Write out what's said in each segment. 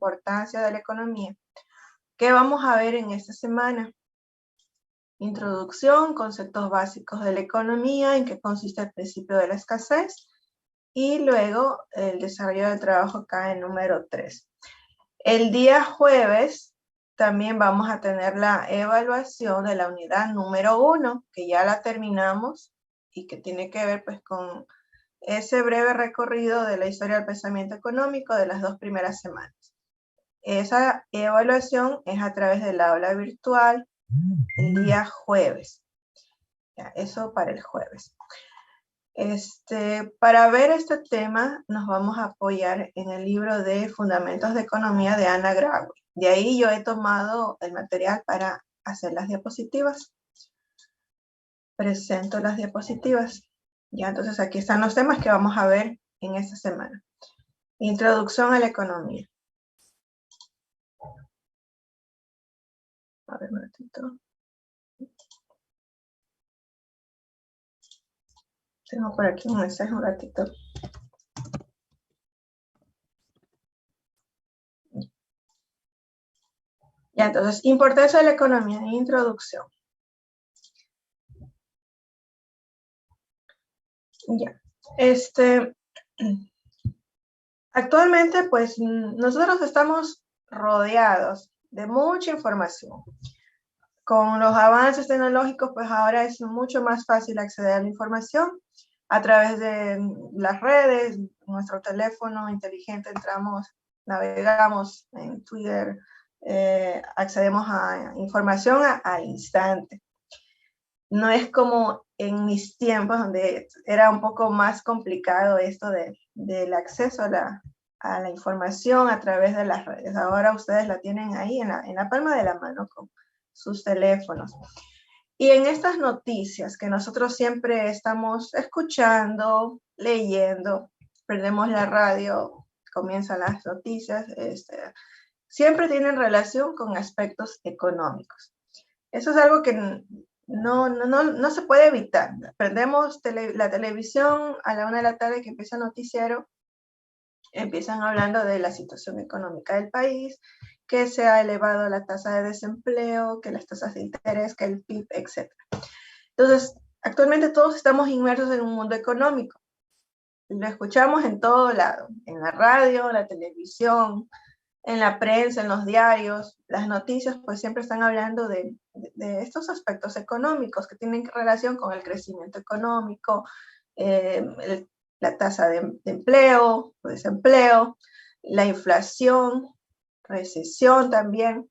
importancia de la economía. ¿Qué vamos a ver en esta semana? Introducción, conceptos básicos de la economía, en qué consiste el principio de la escasez, y luego el desarrollo del trabajo acá en número 3. El día jueves también vamos a tener la evaluación de la unidad número 1, que ya la terminamos y que tiene que ver pues con ese breve recorrido de la historia del pensamiento económico de las 2 primeras semanas. Esa evaluación es a través del aula virtual el día jueves. Ya, eso para el jueves. Para ver este tema nos vamos a apoyar en el libro de Fundamentos de Economía de Anna Grauer. De ahí yo he tomado el material para hacer las diapositivas. Presento las diapositivas. Ya, entonces aquí están los temas que vamos a ver en esta semana. Introducción a la economía. A ver, un ratito. Tengo por aquí un mensaje, un ratito. Ya, entonces, importancia de la economía, introducción. Ya, actualmente, pues, nosotros estamos rodeados de mucha información. Con los avances tecnológicos, pues ahora es mucho más fácil acceder a la información a través de las redes, nuestro teléfono inteligente, entramos, navegamos en Twitter, accedemos a información al instante. No es como en mis tiempos donde era un poco más complicado esto del acceso a la información a través de las redes. Ahora ustedes la tienen ahí en la palma de la mano con sus teléfonos. Y en estas noticias que nosotros siempre estamos escuchando, leyendo, prendemos la radio, comienzan las noticias, siempre tienen relación con aspectos económicos. Eso es algo que no se puede evitar. Prendemos la televisión a la 1 de la tarde que empieza el noticiero, empiezan hablando de la situación económica del país, que se ha elevado la tasa de desempleo, que las tasas de interés, que el PIB, etc. Entonces, actualmente todos estamos inmersos en un mundo económico. Lo escuchamos en todo lado, en la radio, en la televisión, en la prensa, en los diarios. Las noticias pues siempre están hablando de estos aspectos económicos que tienen relación con el crecimiento económico, la tasa de empleo, o desempleo, la inflación, recesión también,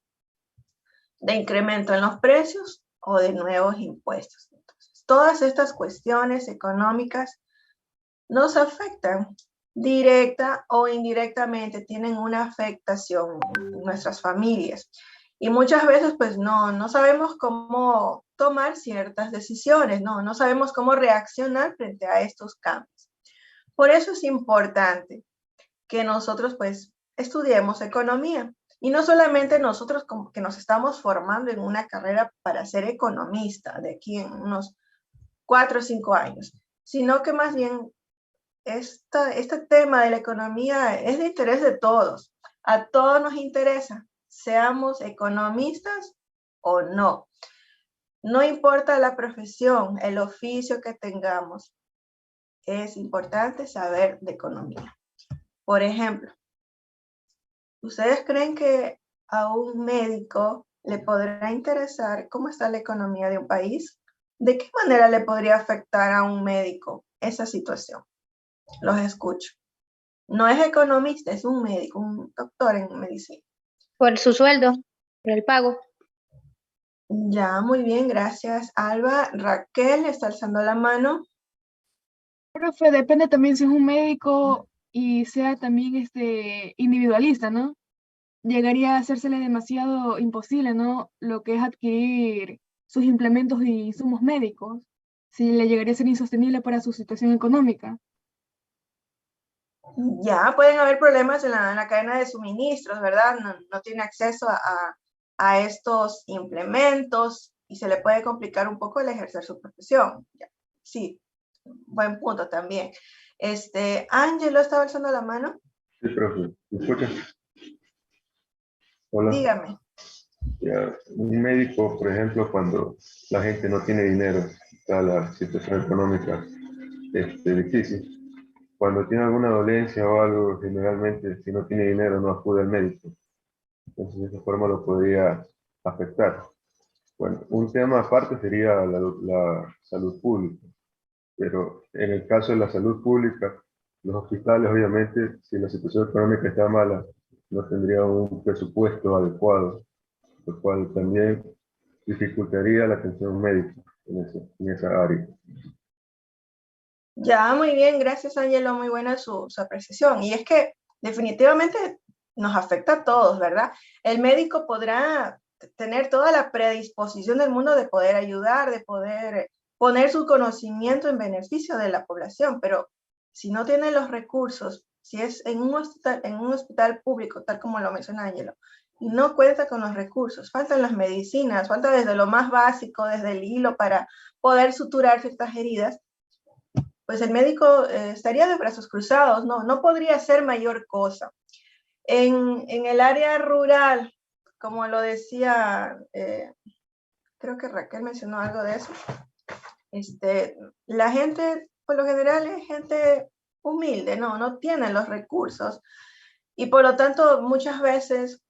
de incremento en los precios o de nuevos impuestos. Entonces, todas estas cuestiones económicas nos afectan directa o indirectamente, tienen una afectación en nuestras familias. Y muchas veces pues no sabemos cómo tomar ciertas decisiones, no sabemos cómo reaccionar frente a estos cambios. Por eso es importante que nosotros pues estudiemos economía. Y no solamente nosotros como que nos estamos formando en una carrera para ser economista de aquí en unos 4 o 5 años, sino que más bien este tema de la economía es de interés de todos. A todos nos interesa, seamos economistas o no. No importa la profesión, el oficio que tengamos, es importante saber de economía. Por ejemplo, ¿ustedes creen que a un médico le podrá interesar cómo está la economía de un país? ¿De qué manera le podría afectar a un médico esa situación? Los escucho. No es economista, es un médico, un doctor en medicina. Por su sueldo, por el pago. Ya, muy bien, gracias, Alba. Raquel está alzando la mano. Profe, depende también si es un médico y sea también individualista, ¿no? Llegaría a hacérsele demasiado imposible, ¿no? Lo que es adquirir sus implementos y insumos médicos, si le llegaría a ser insostenible para su situación económica. Ya, pueden haber problemas en la cadena de suministros, ¿verdad? No tiene acceso a estos implementos y se le puede complicar un poco el ejercer su profesión. Ya, sí, buen punto también. Ángelo estaba alzando la mano. Sí, profe, ¿me escucha? Hola. Dígame. Ya, un médico, por ejemplo, cuando la gente no tiene dinero, está la situación económica difícil. Cuando tiene alguna dolencia o algo, generalmente si no tiene dinero no acude al médico. Entonces de esa forma lo podría afectar. Bueno, un tema aparte sería la salud pública, pero en el caso de la salud pública, los hospitales obviamente, si la situación económica está mala, no tendrían un presupuesto adecuado, lo cual también dificultaría la atención médica en esa área. Ya, muy bien, gracias Ángelo, muy buena su apreciación. Y es que definitivamente nos afecta a todos, ¿verdad? El médico podrá tener toda la predisposición del mundo de poder ayudar, de poder poner su conocimiento en beneficio de la población, pero si no tiene los recursos, si es en un hospital público, tal como lo menciona Ángelo, y no cuenta con los recursos, faltan las medicinas, falta desde lo más básico, desde el hilo para poder suturar ciertas heridas, pues el médico estaría de brazos cruzados, no podría hacer mayor cosa. En el área rural, como lo decía, creo que Raquel mencionó algo de eso, la gente, por lo general, es gente humilde, no tiene los recursos, y por lo tanto, muchas veces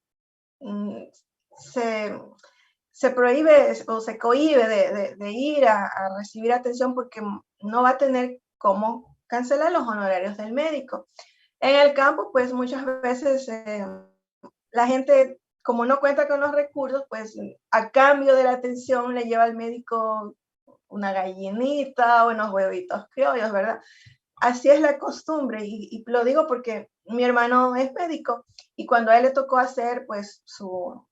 se prohíbe o se cohíbe de ir a recibir atención porque no va a tener cómo cancelar los honorarios del médico. En el campo, pues muchas veces la gente, como no cuenta con los recursos, pues a cambio de la atención le lleva al médico una gallinita o unos huevitos criollos, ¿verdad? Así es la costumbre y lo digo porque mi hermano es médico y cuando a él le tocó hacer pues su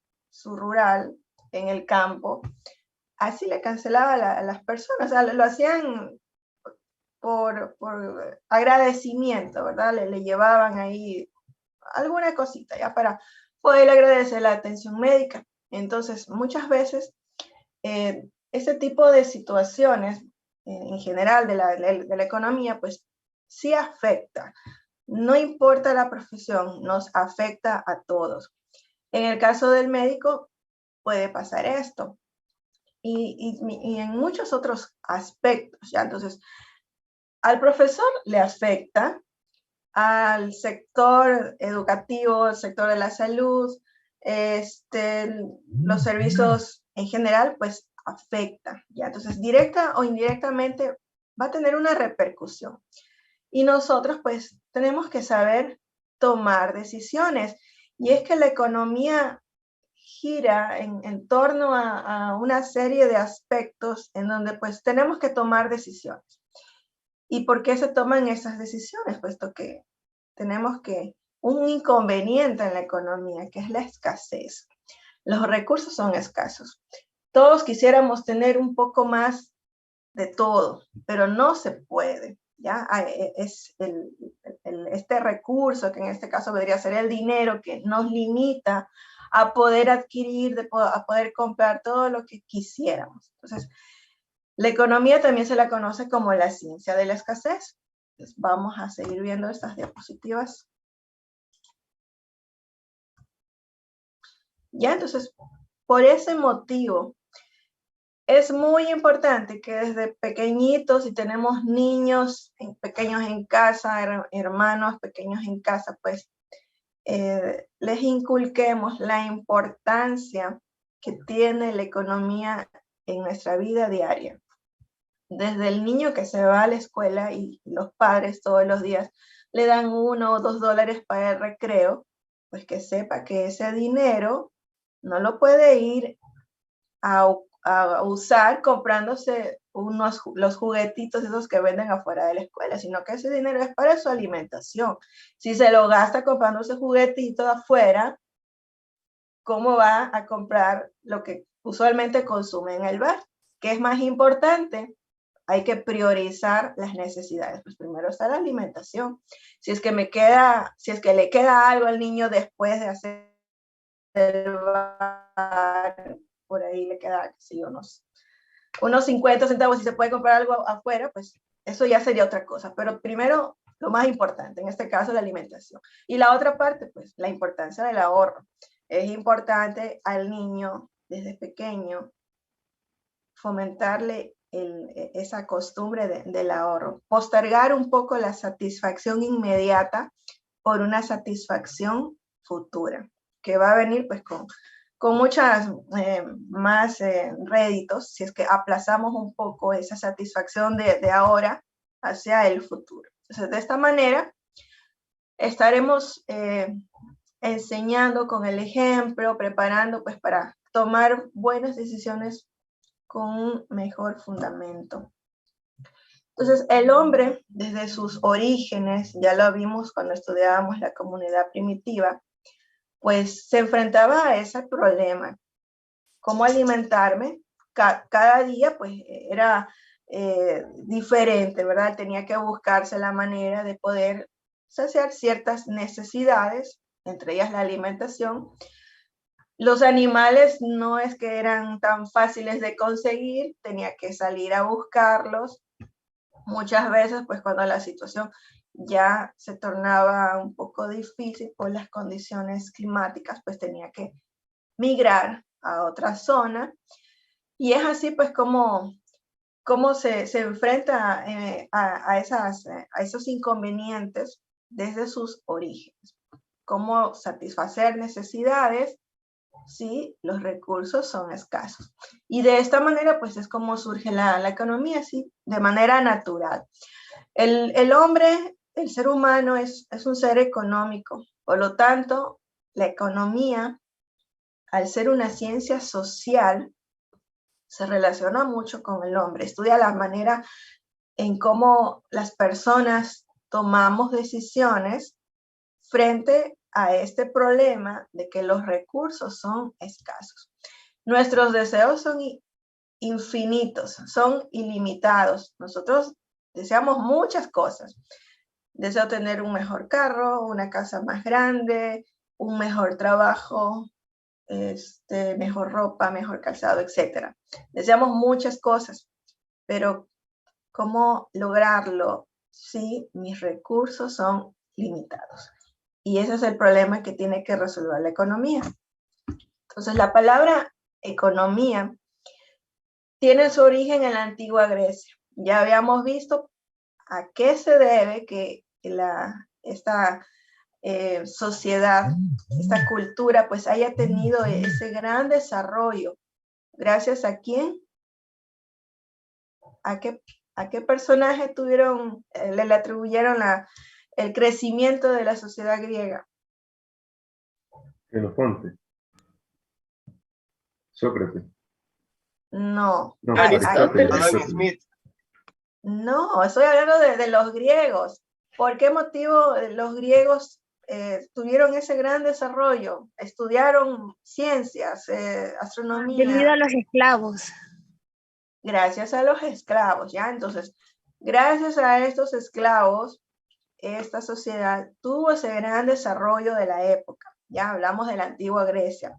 rural en el campo, así le cancelaba a las personas, o sea, lo hacían por agradecimiento, ¿verdad? Le llevaban ahí alguna cosita ya para poder agradecer la atención médica. Entonces, muchas veces, este tipo de situaciones, en general de la economía, pues sí afecta. No importa la profesión, nos afecta a todos. En el caso del médico, puede pasar esto. Y en muchos otros aspectos, ¿ya? Entonces, al profesor le afecta, al sector educativo, al sector de la salud, los servicios en general, pues afecta, ¿ya? Entonces, directa o indirectamente va a tener una repercusión. Y nosotros, pues, tenemos que saber tomar decisiones. Y es que la economía gira en torno a una serie de aspectos en donde, pues, tenemos que tomar decisiones. ¿Y por qué se toman esas decisiones? Puesto que tenemos un inconveniente en la economía, que es la escasez. Los recursos son escasos. Todos quisiéramos tener un poco más de todo, pero no se puede. ¿Ya? Es este recurso, que en este caso podría ser el dinero, que nos limita a poder adquirir, a poder comprar todo lo que quisiéramos. Entonces, la economía también se la conoce como la ciencia de la escasez. Entonces, vamos a seguir viendo estas diapositivas. Ya, entonces, por ese motivo, es muy importante que desde pequeñitos, si tenemos niños pequeños en casa, hermanos pequeños en casa, pues les inculquemos la importancia que tiene la economía en nuestra vida diaria. Desde el niño que se va a la escuela y los padres todos los días le dan $1 o $2 para el recreo, pues que sepa que ese dinero no lo puede ir a usar comprándose los juguetitos esos que venden afuera de la escuela, sino que ese dinero es para su alimentación. Si se lo gasta comprándose juguetitos afuera, ¿cómo va a comprar lo que usualmente consume en el bar? ¿Qué es más importante? Hay que priorizar las necesidades. Pues primero está la alimentación. Si es que le queda algo al niño después de hacer el bar, por ahí le queda, sí, unos 50 centavos, si se puede comprar algo afuera, pues eso ya sería otra cosa. Pero primero, lo más importante, en este caso, la alimentación. Y la otra parte, pues la importancia del ahorro. es importante al niño desde pequeño fomentarle esa costumbre del ahorro, postergar un poco la satisfacción inmediata por una satisfacción futura, que va a venir pues con muchas más réditos, si es que aplazamos un poco esa satisfacción de ahora hacia el futuro. Entonces, de esta manera, estaremos enseñando con el ejemplo, preparando pues para tomar buenas decisiones con un mejor fundamento. Entonces, el hombre, desde sus orígenes, ya lo vimos cuando estudiábamos la comunidad primitiva, pues se enfrentaba a ese problema. ¿Cómo alimentarme? Cada día pues era diferente, ¿verdad? Tenía que buscarse la manera de poder saciar ciertas necesidades, entre ellas la alimentación. Los animales no es que eran tan fáciles de conseguir, tenía que salir a buscarlos. Muchas veces, pues cuando la situación ya se tornaba un poco difícil por las condiciones climáticas, pues tenía que migrar a otra zona. Y es así pues como se enfrenta a esos inconvenientes desde sus orígenes. Cómo satisfacer necesidades si los recursos son escasos. Y de esta manera pues es como surge la economía, ¿sí? De manera natural. El hombre, el ser humano es un ser económico, por lo tanto la economía, al ser una ciencia social, se relaciona mucho con el hombre, estudia la manera en cómo las personas tomamos decisiones frente a este problema de que los recursos son escasos. Nuestros deseos son infinitos, son ilimitados. Nosotros deseamos muchas cosas. Deseo tener un mejor carro, una casa más grande, un mejor trabajo, mejor ropa, mejor calzado, etc. Deseamos muchas cosas, pero ¿cómo lograrlo si mis recursos son limitados? Y ese es el problema que tiene que resolver la economía. Entonces, la palabra economía tiene su origen en la antigua Grecia. Ya habíamos visto a qué se debe que esta sociedad, esta cultura, pues haya tenido ese gran desarrollo. ¿Gracias a quién? ¿A qué personaje le atribuyeron el crecimiento de la sociedad griega? Xenofonte. Sócrates. No. No, Aristóteles. Aristóteles. Adam Smith. No, estoy hablando de los griegos. ¿Por qué motivo los griegos tuvieron ese gran desarrollo? Estudiaron ciencias, astronomía. Debido a los esclavos. Gracias a los esclavos, ¿ya? Entonces, gracias a estos esclavos, esta sociedad tuvo ese gran desarrollo de la época. Ya hablamos de la antigua Grecia.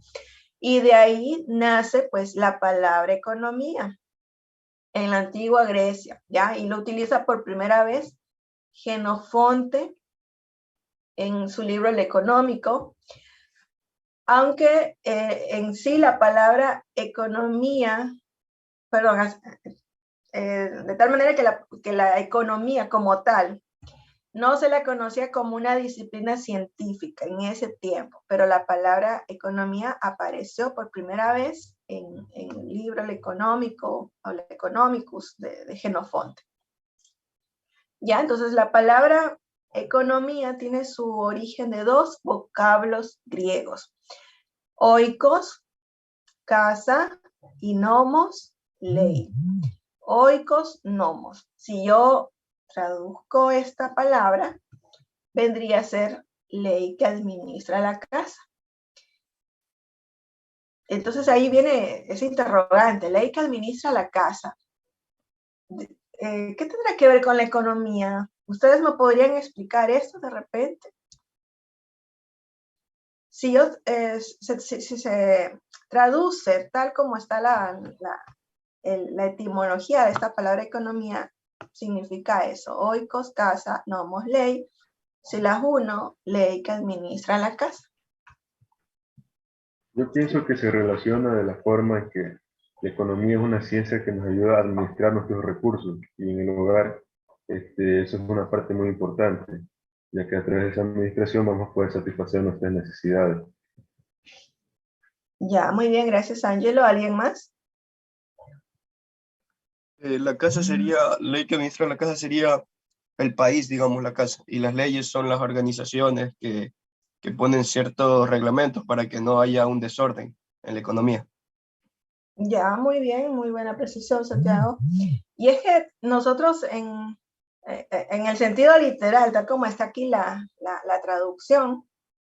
Y de ahí nace, pues, la palabra economía en la antigua Grecia, ¿ya? Y lo utiliza por primera vez Xenofonte en su libro El Económico, aunque en sí la palabra economía, perdón, de tal manera que la economía como tal no se la conocía como una disciplina científica en ese tiempo, pero la palabra economía apareció por primera vez en el libro El Económico o el Economicus de Xenofonte. Ya, entonces la palabra economía tiene su origen de dos vocablos griegos: oikos, casa, y nomos, ley. Oikos, nomos. Si yo traduzco esta palabra, vendría a ser ley que administra la casa. Entonces ahí viene ese interrogante, ley que administra la casa. ¿Qué tendrá que ver con la economía? ¿Ustedes me podrían explicar esto de repente? Si se traduce tal como está la etimología de esta palabra economía, significa eso: oikos, casa, nomos, ley. Si las uno, ley que administra la casa. Yo pienso que se relaciona de la forma en que la economía es una ciencia que nos ayuda a administrar nuestros recursos y en el hogar eso es una parte muy importante, ya que a través de esa administración vamos a poder satisfacer nuestras necesidades. Ya, muy bien, gracias, Ángelo. ¿Alguien más? La casa sería, la ley que administra la casa sería el país, digamos, la casa. Y las leyes son las organizaciones que ponen ciertos reglamentos para que no haya un desorden en la economía. Ya, muy bien, muy buena precisión, Santiago. Y es que nosotros en el sentido literal, tal como está aquí la traducción,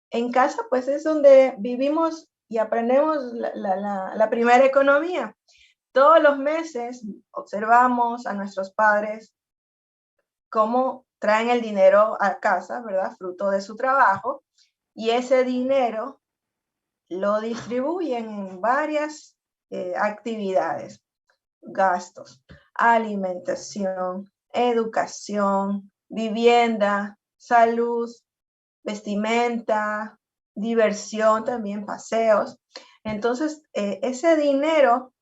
en casa pues es donde vivimos y aprendemos la primera economía. Todos los meses observamos a nuestros padres cómo traen el dinero a casa, ¿verdad? Fruto de su trabajo, y ese dinero lo distribuyen en varias actividades, gastos, alimentación, educación, vivienda, salud, vestimenta, diversión, también paseos. Entonces, ese dinero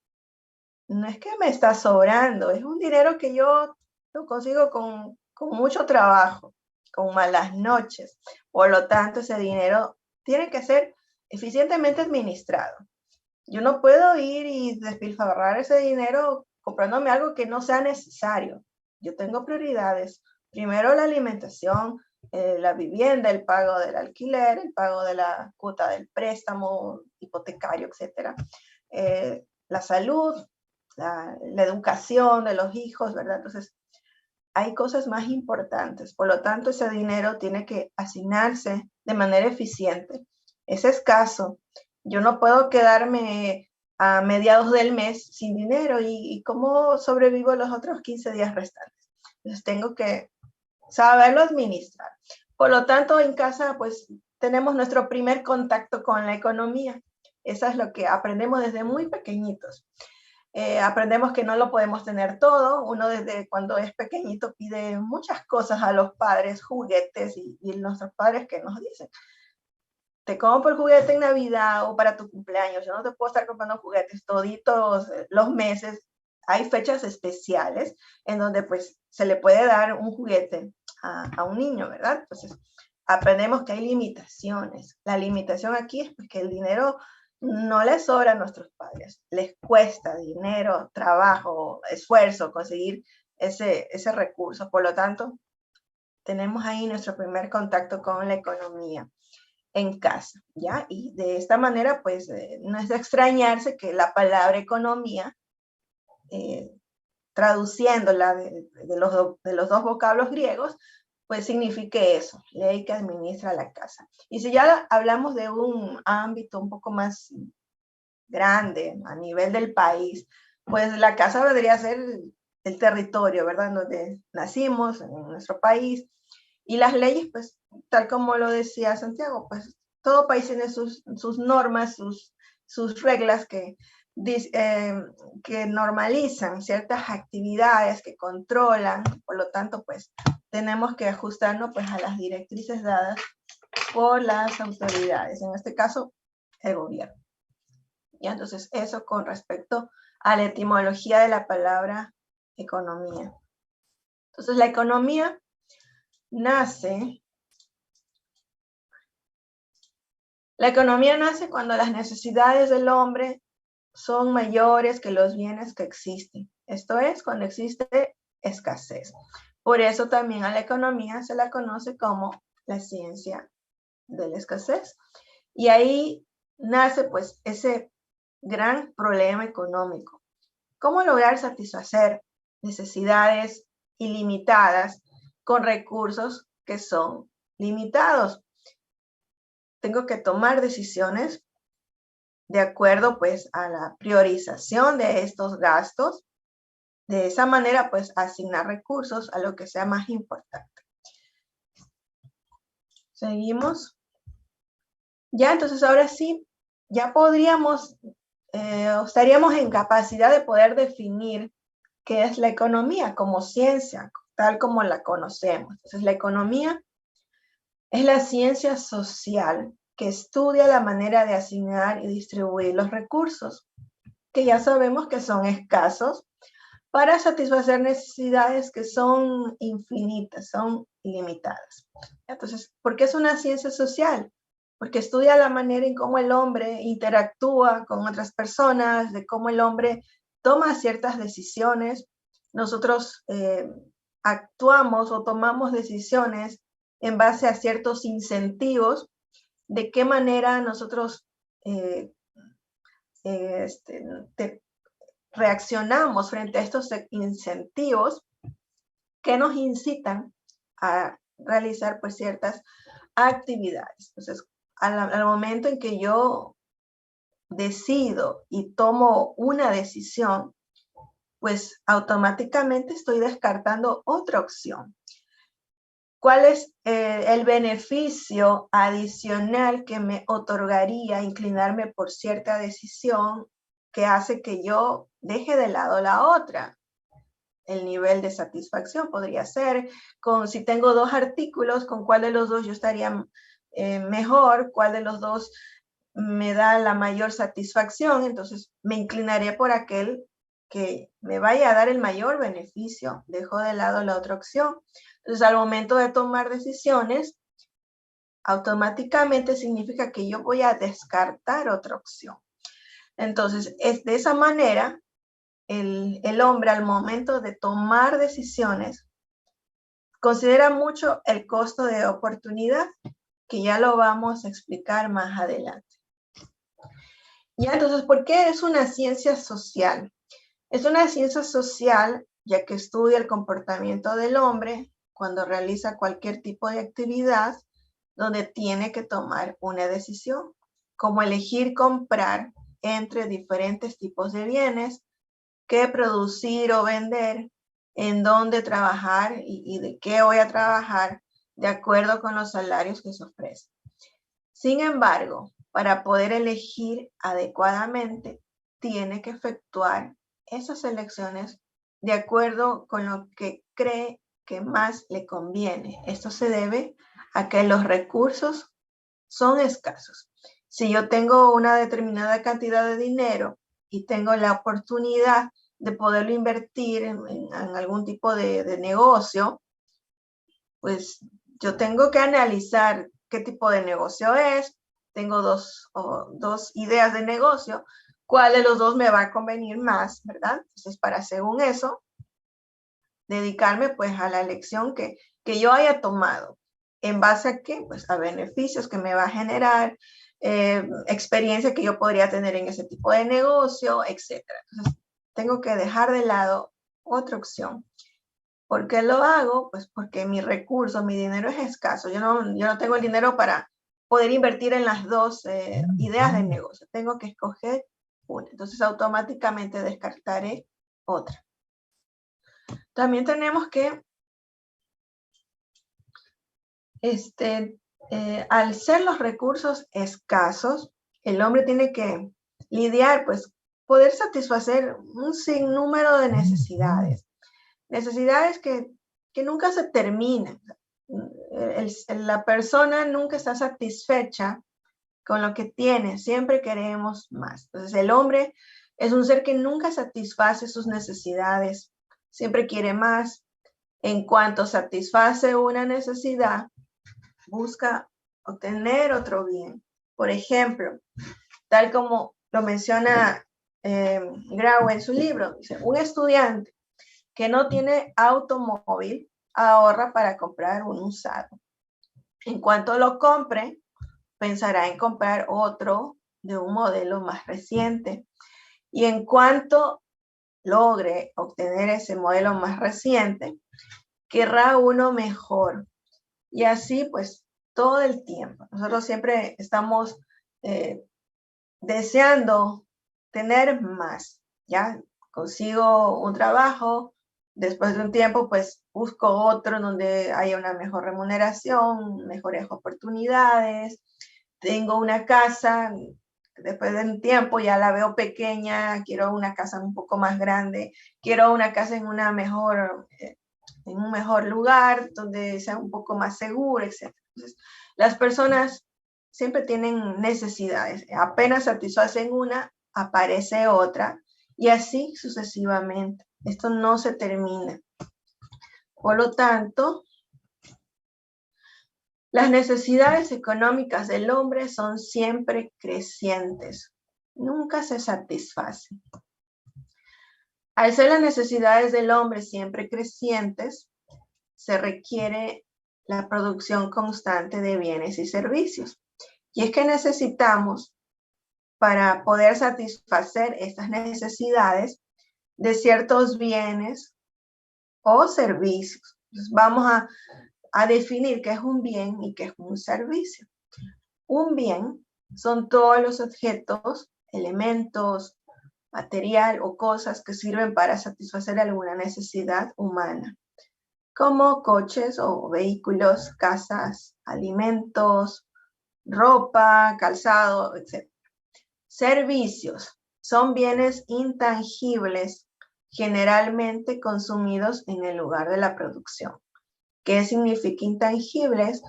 no es que me está sobrando, es un dinero que yo lo consigo con mucho trabajo, con malas noches. Por lo tanto, ese dinero tiene que ser eficientemente administrado. Yo no puedo ir y despilfarrar ese dinero comprándome algo que no sea necesario. Yo tengo prioridades. Primero la alimentación, la vivienda, el pago del alquiler, el pago de la cuota del préstamo hipotecario, etc. La salud, la educación de los hijos, ¿verdad? Entonces, hay cosas más importantes. Por lo tanto, ese dinero tiene que asignarse de manera eficiente. Es escaso. Yo no puedo quedarme a mediados del mes sin dinero y cómo sobrevivo los otros 15 días restantes. Entonces, tengo que saberlo administrar. Por lo tanto, en casa, pues, tenemos nuestro primer contacto con la economía. Eso es lo que aprendemos desde muy pequeñitos. Aprendemos que no lo podemos tener todo. Uno desde cuando es pequeñito pide muchas cosas a los padres, juguetes, y nuestros padres que nos dicen, te compro el juguete en Navidad o para tu cumpleaños. Yo no te puedo estar comprando juguetes toditos los meses. Hay fechas especiales en donde pues se le puede dar un juguete a un niño, ¿verdad? Entonces aprendemos que hay limitaciones. La limitación aquí es pues, que el dinero no les sobra a nuestros padres. Les cuesta dinero, trabajo, esfuerzo conseguir ese recurso. Por lo tanto, tenemos ahí nuestro primer contacto con la economía en casa, ¿ya? Y de esta manera, pues, no es de extrañarse que la palabra economía, traduciéndola de los dos vocablos griegos, pues signifique eso, ley que administra la casa. Y si ya hablamos de un ámbito un poco más grande, a nivel del país, pues la casa vendría a ser el territorio, ¿verdad? Donde nacimos, en nuestro país. Y las leyes, pues, tal como lo decía Santiago, pues todo país tiene sus normas, sus reglas que normalizan ciertas actividades, que controlan. Por lo tanto, pues tenemos que ajustarnos pues, a las directrices dadas por las autoridades, en este caso, el gobierno. ¿Ya? Entonces, eso con respecto a la etimología de la palabra economía. Entonces, la economía nace cuando las necesidades del hombre son mayores que los bienes que existen. Esto es, cuando existe escasez. Por eso también a la economía se la conoce como la ciencia de la escasez. Y ahí nace pues ese gran problema económico. ¿Cómo lograr satisfacer necesidades ilimitadas con recursos que son limitados? Tengo que tomar decisiones de acuerdo pues a la priorización de estos gastos. De esa manera pues asignar recursos a lo que sea más importante. Seguimos. Ya, entonces ahora sí, ya podríamos, estaríamos en capacidad de poder definir qué es la economía como ciencia, tal como la conocemos. Entonces la economía es la ciencia social que estudia la manera de asignar y distribuir los recursos, que ya sabemos que son escasos, para satisfacer necesidades que son infinitas, son ilimitadas. Entonces, ¿por qué es una ciencia social? Porque estudia la manera en cómo el hombre interactúa con otras personas, de cómo el hombre toma ciertas decisiones. Nosotros actuamos o tomamos decisiones en base a ciertos incentivos, de qué manera nosotros reaccionamos frente a estos incentivos que nos incitan a realizar pues ciertas actividades. Entonces, al momento en que yo decido y tomo una decisión, pues automáticamente estoy descartando otra opción. ¿Cuál es el beneficio adicional que me otorgaría inclinarme por cierta decisión que hace que yo deje de lado la otra? El nivel de satisfacción podría ser, si tengo 2 artículos, con cuál de los dos yo estaría mejor, cuál de los dos me da la mayor satisfacción, entonces me inclinaré por aquel que me vaya a dar el mayor beneficio, dejo de lado la otra opción. Entonces, al momento de tomar decisiones, automáticamente significa que yo voy a descartar otra opción. Entonces, es de esa manera, el hombre al momento de tomar decisiones considera mucho el costo de oportunidad, que ya lo vamos a explicar más adelante. Ya, entonces, ¿por qué es una ciencia social? Es una ciencia social ya que estudia el comportamiento del hombre cuando realiza cualquier tipo de actividad donde tiene que tomar una decisión, como elegir comprar entre diferentes tipos de bienes, qué producir o vender, en dónde trabajar y de qué voy a trabajar de acuerdo con los salarios que se ofrecen. Sin embargo, para poder elegir adecuadamente, tiene que efectuar esas elecciones de acuerdo con lo que cree que más le conviene. Esto se debe a que los recursos son escasos. Si yo tengo una determinada cantidad de dinero y tengo la oportunidad de poderlo invertir en algún tipo de negocio, pues yo tengo que analizar qué tipo de negocio es. Tengo dos ideas de negocio, cuál de los dos me va a convenir más, ¿verdad? Entonces, para según eso, dedicarme pues a la elección que yo haya tomado. ¿En base a qué? Pues a beneficios que me va a generar, experiencia que yo podría tener en ese tipo de negocio, etc. Entonces, tengo que dejar de lado otra opción. ¿Por qué lo hago? Pues porque mi recurso, mi dinero es escaso. Yo no tengo el dinero para poder invertir en las dos ideas de negocio. Tengo que escoger una. Entonces, automáticamente descartaré otra. También tenemos que, al ser los recursos escasos, el hombre tiene que lidiar, pues, poder satisfacer un sinnúmero de necesidades. Necesidades que nunca se terminan. La persona nunca está satisfecha con lo que tiene, siempre queremos más. Entonces, el hombre es un ser que nunca satisface sus necesidades, siempre quiere más. En cuanto satisface una necesidad, busca obtener otro bien. Por ejemplo, tal como lo menciona Grau en su libro, dice, un estudiante que no tiene automóvil ahorra para comprar un usado. En cuanto lo compre, pensará en comprar otro de un modelo más reciente. Y en cuanto logre obtener ese modelo más reciente, querrá uno mejor. Y así, pues, todo el tiempo. Nosotros siempre estamos deseando tener más, ¿ya? Consigo un trabajo, después de un tiempo, pues, busco otro donde haya una mejor remuneración, mejores oportunidades. Tengo una casa, después de un tiempo ya la veo pequeña, quiero una casa un poco más grande, quiero una casa en un mejor lugar, donde sea un poco más seguro, etc. Entonces, las personas siempre tienen necesidades. Apenas satisfacen una, aparece otra, y así sucesivamente. Esto no se termina. Por lo tanto, las necesidades económicas del hombre son siempre crecientes. Nunca se satisfacen. Al ser las necesidades del hombre siempre crecientes, se requiere la producción constante de bienes y servicios. Y es que necesitamos, para poder satisfacer estas necesidades, de ciertos bienes o servicios. Entonces, vamos a definir qué es un bien y qué es un servicio. Un bien son todos los objetos, elementos, material o cosas que sirven para satisfacer alguna necesidad humana, como coches o vehículos, casas, alimentos, ropa, calzado, etc. Servicios son bienes intangibles generalmente consumidos en el lugar de la producción. ¿Qué significa intangibles?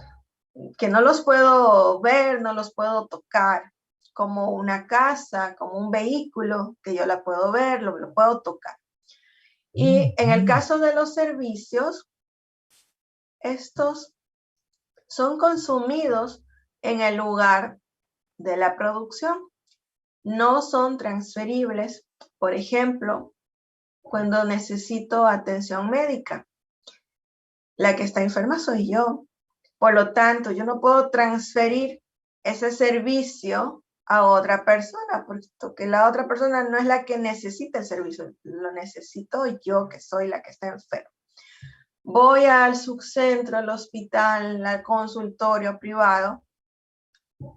Que no los puedo ver, no los puedo tocar, como una casa, como un vehículo, que yo la puedo ver, lo puedo tocar. Y en el caso de los servicios, estos son consumidos en el lugar de la producción. No son transferibles. Por ejemplo, cuando necesito atención médica, la que está enferma soy yo. Por lo tanto, yo no puedo transferir ese servicio a otra persona, porque la otra persona no es la que necesita el servicio, lo necesito yo, que soy la que está enferma. Voy al subcentro, al hospital, al consultorio privado,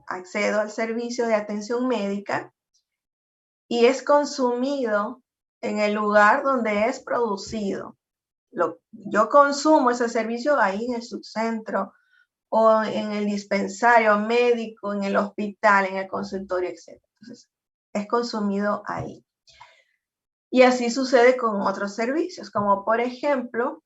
accedo al servicio de atención médica y es consumido en el lugar donde es producido. Yo consumo ese servicio ahí en el subcentro, o en el dispensario médico, en el hospital, en el consultorio, etc. Entonces, es consumido ahí. Y así sucede con otros servicios, como por ejemplo,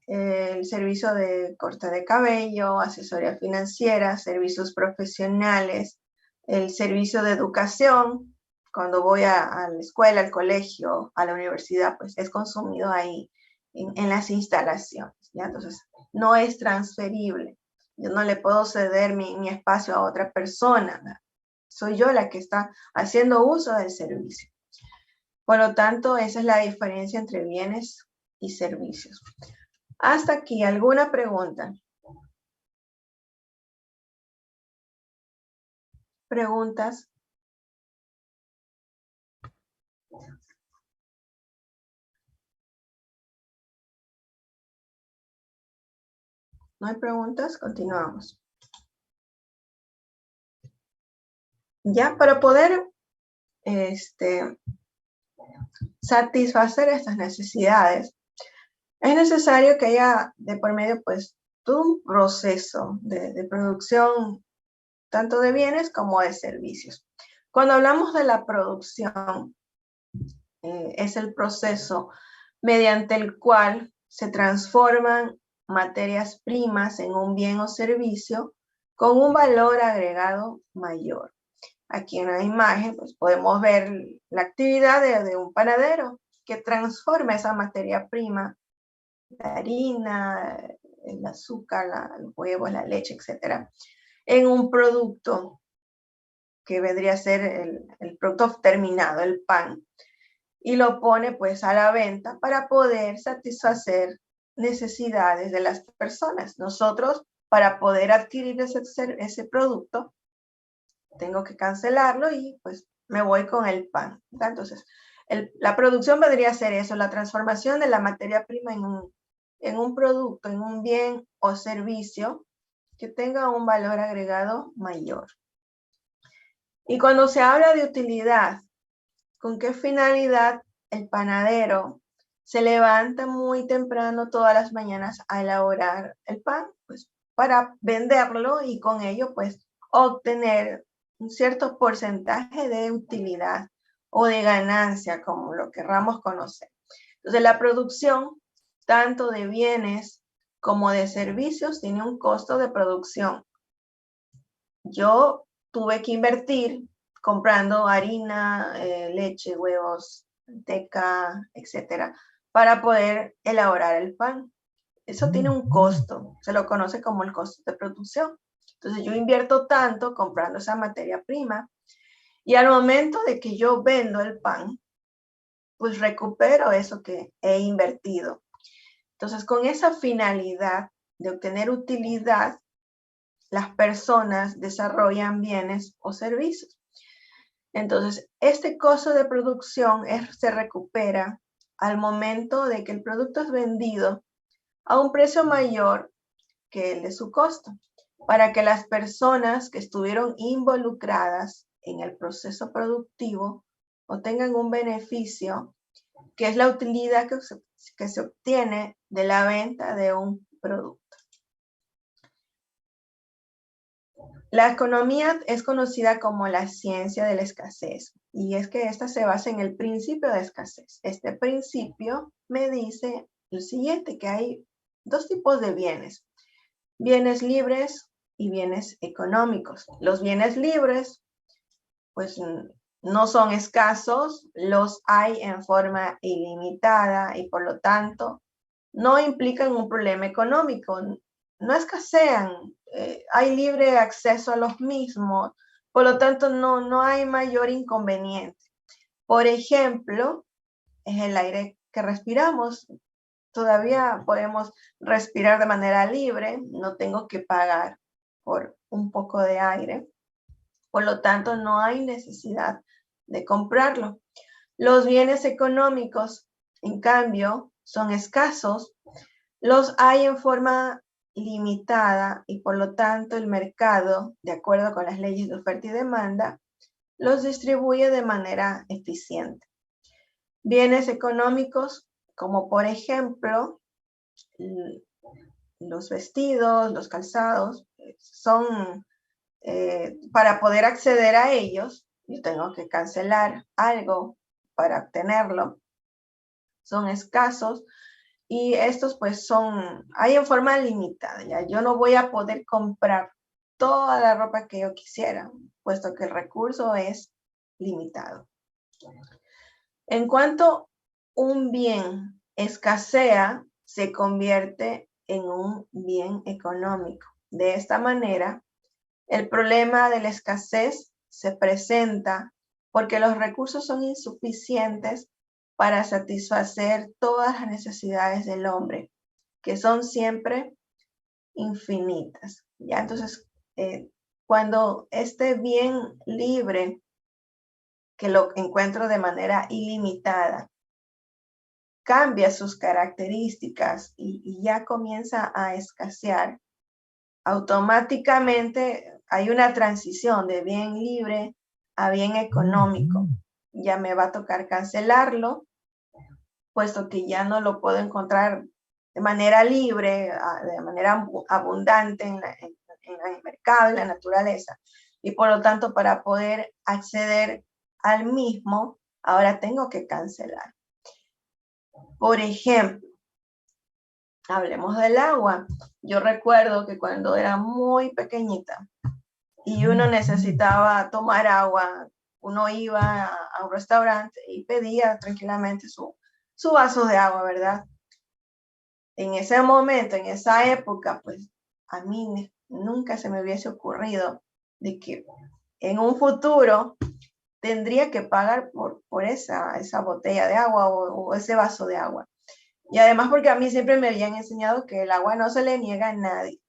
el servicio de corte de cabello, asesoría financiera, servicios profesionales, el servicio de educación. Cuando voy a la escuela, al colegio, a la universidad, pues es consumido ahí, en las instalaciones, ¿ya? Entonces, no es transferible. Yo no le puedo ceder mi espacio a otra persona, ¿no? Soy yo la que está haciendo uso del servicio. Por lo tanto, esa es la diferencia entre bienes y servicios. Hasta aquí, ¿alguna pregunta? ¿Preguntas? ¿No hay preguntas? Continuamos. Ya, para poder satisfacer estas necesidades, es necesario que haya de por medio, pues, todo un proceso de producción, tanto de bienes como de servicios. Cuando hablamos de la producción, es el proceso mediante el cual se transforman materias primas en un bien o servicio con un valor agregado mayor. Aquí en la imagen pues, podemos ver la actividad de un panadero que transforma esa materia prima, la harina, el azúcar, los huevos, la leche, etc., en un producto que vendría a ser el producto terminado, el pan, y lo pone pues a la venta para poder satisfacer necesidades de las personas. Nosotros, para poder adquirir ese producto, tengo que cancelarlo y pues me voy con el pan. Entonces, la producción vendría a ser eso, la transformación de la materia prima en un producto, en un bien o servicio que tenga un valor agregado mayor. Y cuando se habla de utilidad, ¿con qué finalidad el panadero se levanta muy temprano todas las mañanas a elaborar el pan? Pues para venderlo y con ello pues obtener un cierto porcentaje de utilidad o de ganancia, como lo querramos conocer. Entonces la producción, tanto de bienes como de servicios, tiene un costo de producción. yo tuve que invertir comprando harina, leche, huevos, manteca, etcétera, para poder elaborar el pan. Eso tiene un costo, se lo conoce como el costo de producción. Entonces yo invierto tanto comprando esa materia prima y al momento de que yo vendo el pan, pues recupero eso que he invertido. Entonces con esa finalidad de obtener utilidad, las personas desarrollan bienes o servicios. Entonces, este costo de producción se recupera al momento de que el producto es vendido a un precio mayor que el de su costo, para que las personas que estuvieron involucradas en el proceso productivo obtengan un beneficio, que es la utilidad que se obtiene de la venta de un producto. La economía es conocida como la ciencia de la escasez, y es que esta se basa en el principio de escasez. Este principio me dice lo siguiente, que hay dos tipos de bienes: bienes libres y bienes económicos. Los bienes libres, pues no son escasos, los hay en forma ilimitada y por lo tanto no implican un problema económico, no escasean, hay libre acceso a los mismos, por lo tanto no hay mayor inconveniente. Por ejemplo, es el aire que respiramos. Todavía podemos respirar de manera libre, no tengo que pagar por un poco de aire, por lo tanto no hay necesidad de comprarlo. Los bienes económicos, en cambio, son escasos, los hay en forma limitada y por lo tanto el mercado, de acuerdo con las leyes de oferta y demanda, los distribuye de manera eficiente. Bienes económicos, como por ejemplo los vestidos, los calzados, son para poder acceder a ellos, yo tengo que cancelar algo para obtenerlo. Son escasos y estos pues hay en forma limitada. ¿Ya? Yo no voy a poder comprar toda la ropa que yo quisiera, puesto que el recurso es limitado. En cuanto un bien escasea, se convierte en un bien económico. De esta manera, el problema de la escasez se presenta porque los recursos son insuficientes para satisfacer todas las necesidades del hombre, que son siempre infinitas. ¿Ya? Entonces, cuando este bien libre, que lo encuentro de manera ilimitada, cambia sus características y ya comienza a escasear, automáticamente hay una transición de bien libre a bien económico. Ya me va a tocar cancelarlo, puesto que ya no lo puedo encontrar de manera libre, de manera abundante en el mercado, en la naturaleza. Y por lo tanto, para poder acceder al mismo, ahora tengo que cancelar. Por ejemplo, hablemos del agua. Yo recuerdo que cuando era muy pequeñita y uno necesitaba tomar agua, uno iba a un restaurante y pedía tranquilamente su vaso de agua, ¿verdad? En ese momento, en esa época, pues a mí nunca se me hubiese ocurrido de que en un futuro tendría que pagar por esa botella de agua o ese vaso de agua. Y además porque a mí siempre me habían enseñado que el agua no se le niega a nadie.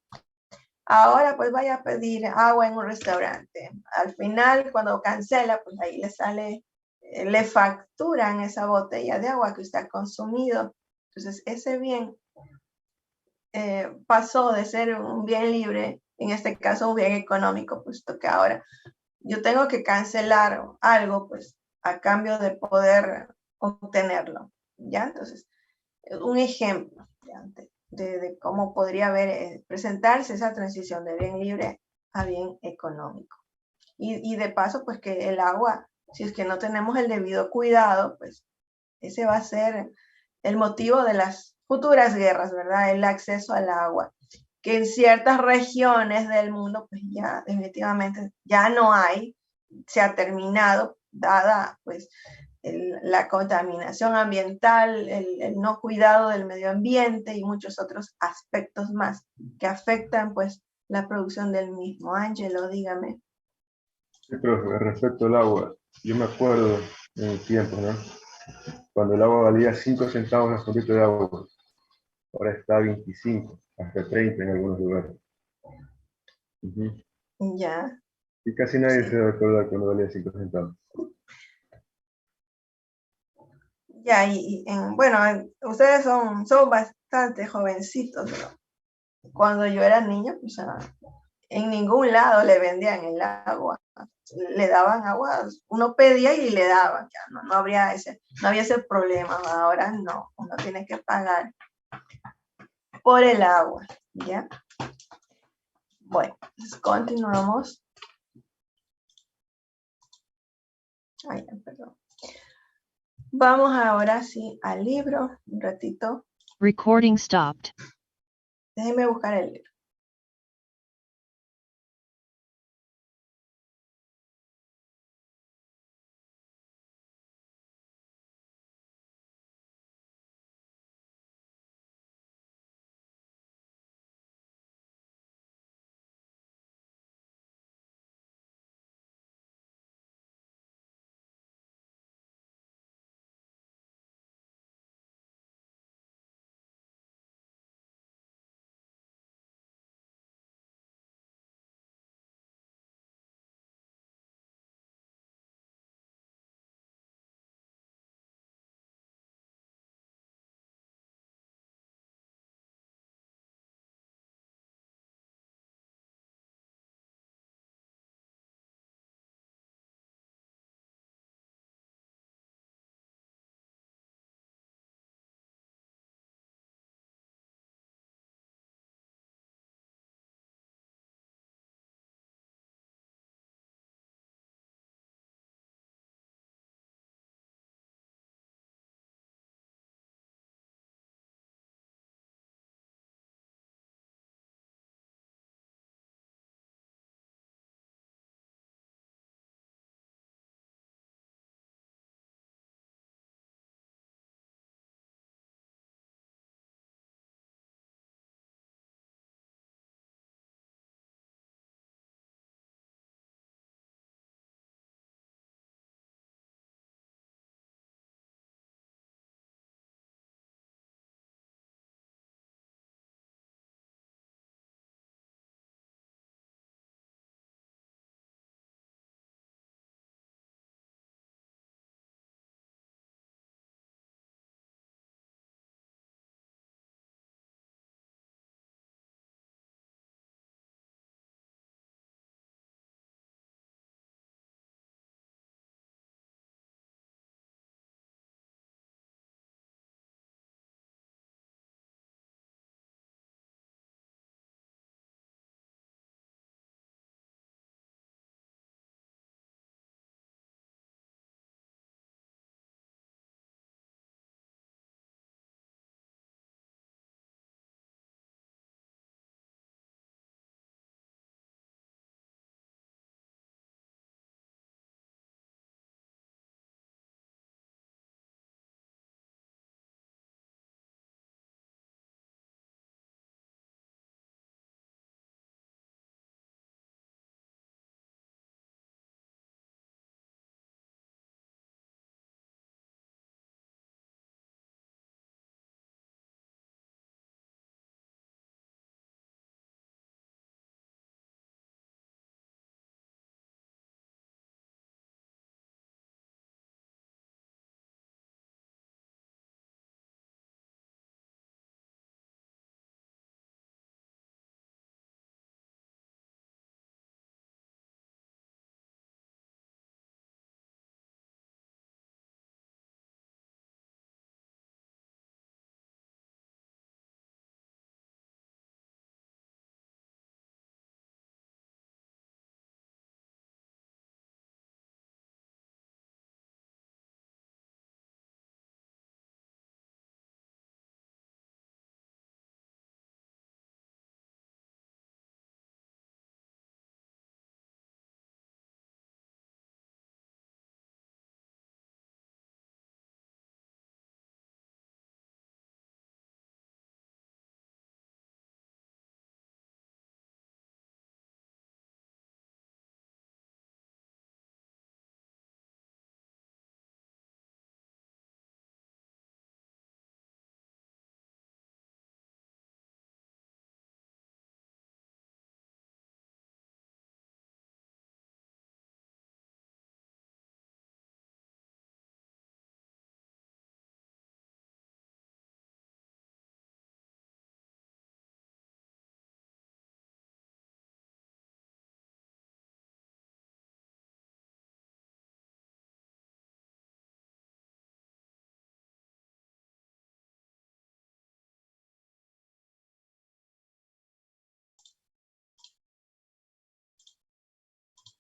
Ahora pues vaya a pedir agua en un restaurante. Al final, cuando cancela, pues ahí le facturan esa botella de agua que usted ha consumido. Entonces ese bien pasó de ser un bien libre, en este caso un bien económico, puesto que ahora yo tengo que cancelar algo pues a cambio de poder obtenerlo. ¿Ya? Entonces, un ejemplo de cómo podría presentarse esa transición de bien libre a bien económico. Y de paso, pues que el agua, si es que no tenemos el debido cuidado, pues ese va a ser el motivo de las futuras guerras, ¿verdad? El acceso al agua. que en ciertas regiones del mundo, pues ya definitivamente ya no hay, se ha terminado, dada pues la contaminación ambiental, el no cuidado del medio ambiente y muchos otros aspectos más que afectan pues la producción del mismo. Ángelo, dígame. Sí, profe, respecto al agua, yo me acuerdo en el tiempo, ¿no? Cuando el agua valía 5 centavos la bombita de agua, ahora está a 25, hasta 30 en algunos lugares. Ujú. Ya. Y casi nadie Sí. se va a acordar cuando valía 5 centavos. Ya, bueno, ustedes son bastante jovencitos, ¿no? Cuando yo era niño, pues en ningún lado le vendían el agua. Le daban agua, uno pedía y le daban, ya no había ese problema. Ahora no, uno tiene que pagar por el agua, ¿ya? Bueno, pues continuamos. Ay, perdón. Vamos ahora sí al libro, un ratito. Recording stopped. Déjenme buscar el libro.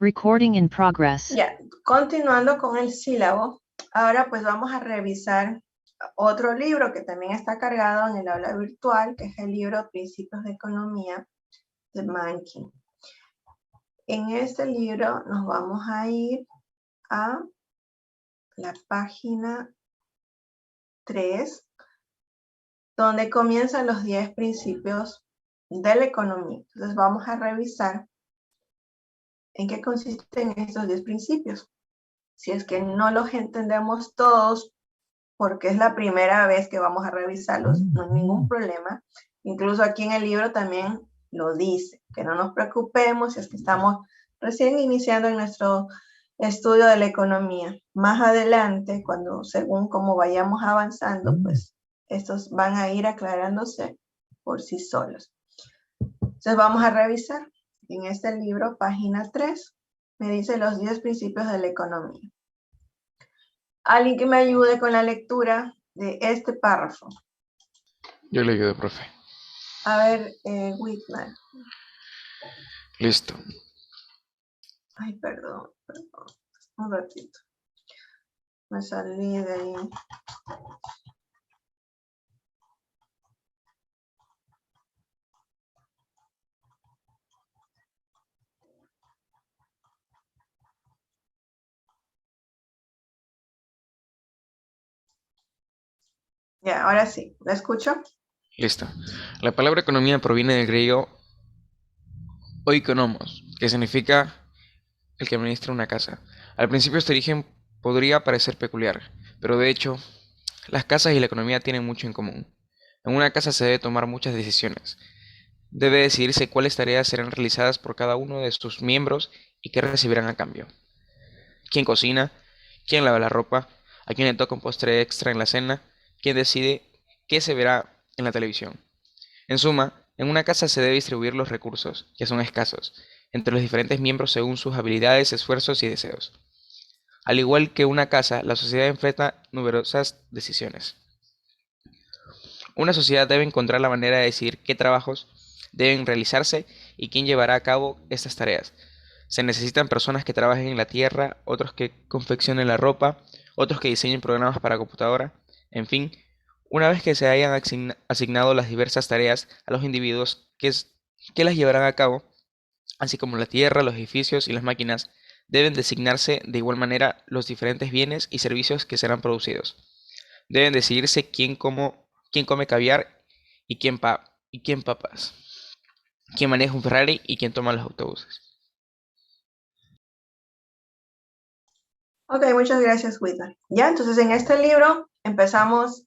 Recording in progress. Ya, continuando con el sílabo, ahora pues vamos a revisar otro libro que también está cargado en el aula virtual, que es el libro Principios de Economía de Mankin. En este libro nos vamos a ir a la página 3, donde comienzan los 10 principios de la economía. Entonces vamos a revisar en qué consisten estos 10 principios. Si es que no los entendemos todos, porque es la primera vez que vamos a revisarlos, no hay ningún problema. Incluso aquí en el libro también lo dice, que no nos preocupemos si es que estamos recién iniciando en nuestro estudio de la economía. Más adelante, según cómo vayamos avanzando, pues estos van a ir aclarándose por sí solos. Entonces vamos a revisar. En este libro, página 3, me dice los 10 principios de la economía. Alguien que me ayude con la lectura de este párrafo. Yo le ayudo, profe. A ver, Whitman. Listo. Ay, perdón. Un ratito. Me salí de ahí. Ya, ahora sí. ¿La escucho? Listo. La palabra economía proviene del griego oikonomos, que significa el que administra una casa. Al principio este origen podría parecer peculiar, pero de hecho, las casas y la economía tienen mucho en común. En una casa se debe tomar muchas decisiones. Debe decidirse cuáles tareas serán realizadas por cada uno de sus miembros y qué recibirán a cambio. ¿Quién cocina? ¿Quién lava la ropa? ¿A quién le toca un postre extra en la cena? ¿Quién decide qué se verá en la televisión? En suma, en una casa se debe distribuir los recursos, que son escasos, entre los diferentes miembros según sus habilidades, esfuerzos y deseos. Al igual que una casa, la sociedad enfrenta numerosas decisiones. Una sociedad debe encontrar la manera de decidir qué trabajos deben realizarse y quién llevará a cabo estas tareas. Se necesitan personas que trabajen en la tierra, otros que confeccionen la ropa, otros que diseñen programas para computadora, en fin. Una vez que se hayan asignado las diversas tareas a los individuos que las llevarán a cabo, así como la tierra, los edificios y las máquinas, deben designarse de igual manera los diferentes bienes y servicios que serán producidos. Deben decidirse quién come caviar y quién papas, quién maneja un Ferrari y quién toma los autobuses. Ok, muchas gracias, Whitman. Ya, entonces en este libro empezamos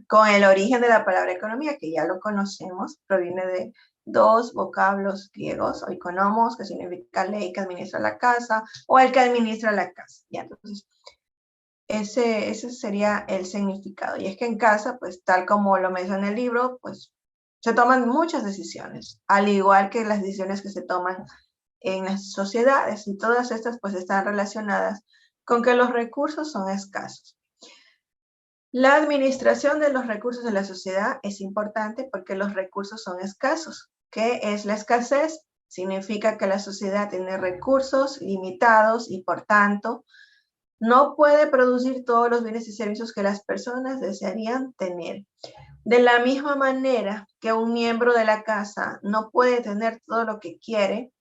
con el origen de la palabra economía, que ya lo conocemos, proviene de 2 vocablos griegos, oikonomos, que significa ley que administra la casa, o el que administra la casa. Ya, entonces, ese sería el significado. Y es que en casa, pues tal como lo menciona el libro, pues se toman muchas decisiones, al igual que las decisiones que se toman en las sociedades, y todas estas pues están relacionadas con que los recursos son escasos. La administración de los recursos de la sociedad es importante porque los recursos son escasos. ¿Qué es la escasez? Significa que la sociedad tiene recursos limitados y por tanto no puede producir todos los bienes y servicios que las personas desearían tener. De la misma manera que un miembro de la casa no puede tener todo lo que quiere,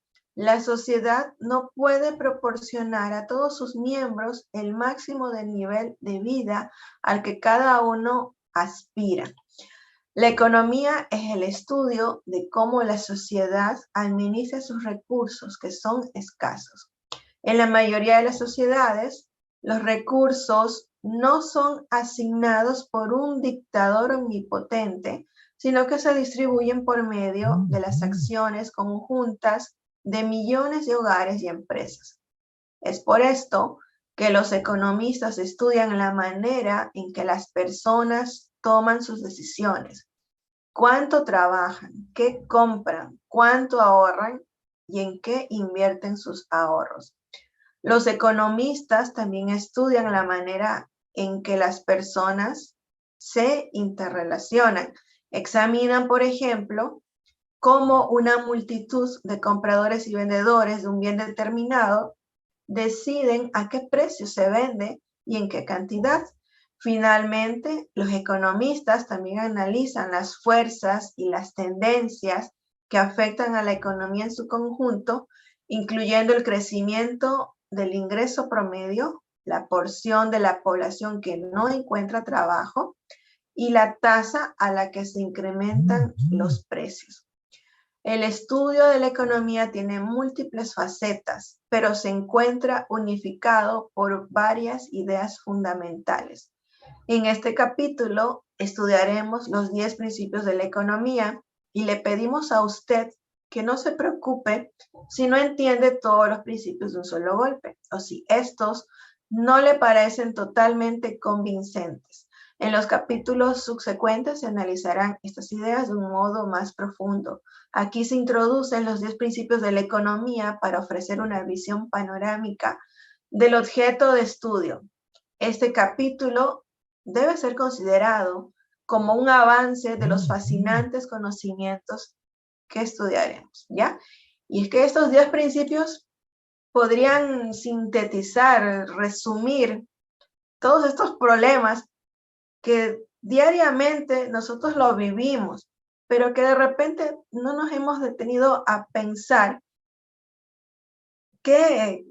la sociedad no puede proporcionar a todos sus miembros el máximo de nivel de vida al que cada uno aspira. La economía es el estudio de cómo la sociedad administra sus recursos, que son escasos. En la mayoría de las sociedades, los recursos no son asignados por un dictador omnipotente, sino que se distribuyen por medio de las acciones conjuntas de millones de hogares y empresas. Es por esto que los economistas estudian la manera en que las personas toman sus decisiones, cuánto trabajan, qué compran, cuánto ahorran y en qué invierten sus ahorros. Los economistas también estudian la manera en que las personas se interrelacionan. Examinan, por ejemplo, cómo una multitud de compradores y vendedores de un bien determinado deciden a qué precio se vende y en qué cantidad. Finalmente, los economistas también analizan las fuerzas y las tendencias que afectan a la economía en su conjunto, incluyendo el crecimiento del ingreso promedio, la porción de la población que no encuentra trabajo y la tasa a la que se incrementan los precios. El estudio de la economía tiene múltiples facetas, pero se encuentra unificado por varias ideas fundamentales. En este capítulo estudiaremos los 10 principios de la economía y le pedimos a usted que no se preocupe si no entiende todos los principios de un solo golpe o si estos no le parecen totalmente convincentes. En los capítulos subsecuentes se analizarán estas ideas de un modo más profundo. Aquí se introducen los 10 principios de la economía para ofrecer una visión panorámica del objeto de estudio. Este capítulo debe ser considerado como un avance de los fascinantes conocimientos que estudiaremos, ¿ya? Y es que estos 10 principios podrían sintetizar, resumir todos estos problemas que diariamente nosotros lo vivimos, pero que de repente no nos hemos detenido a pensar qué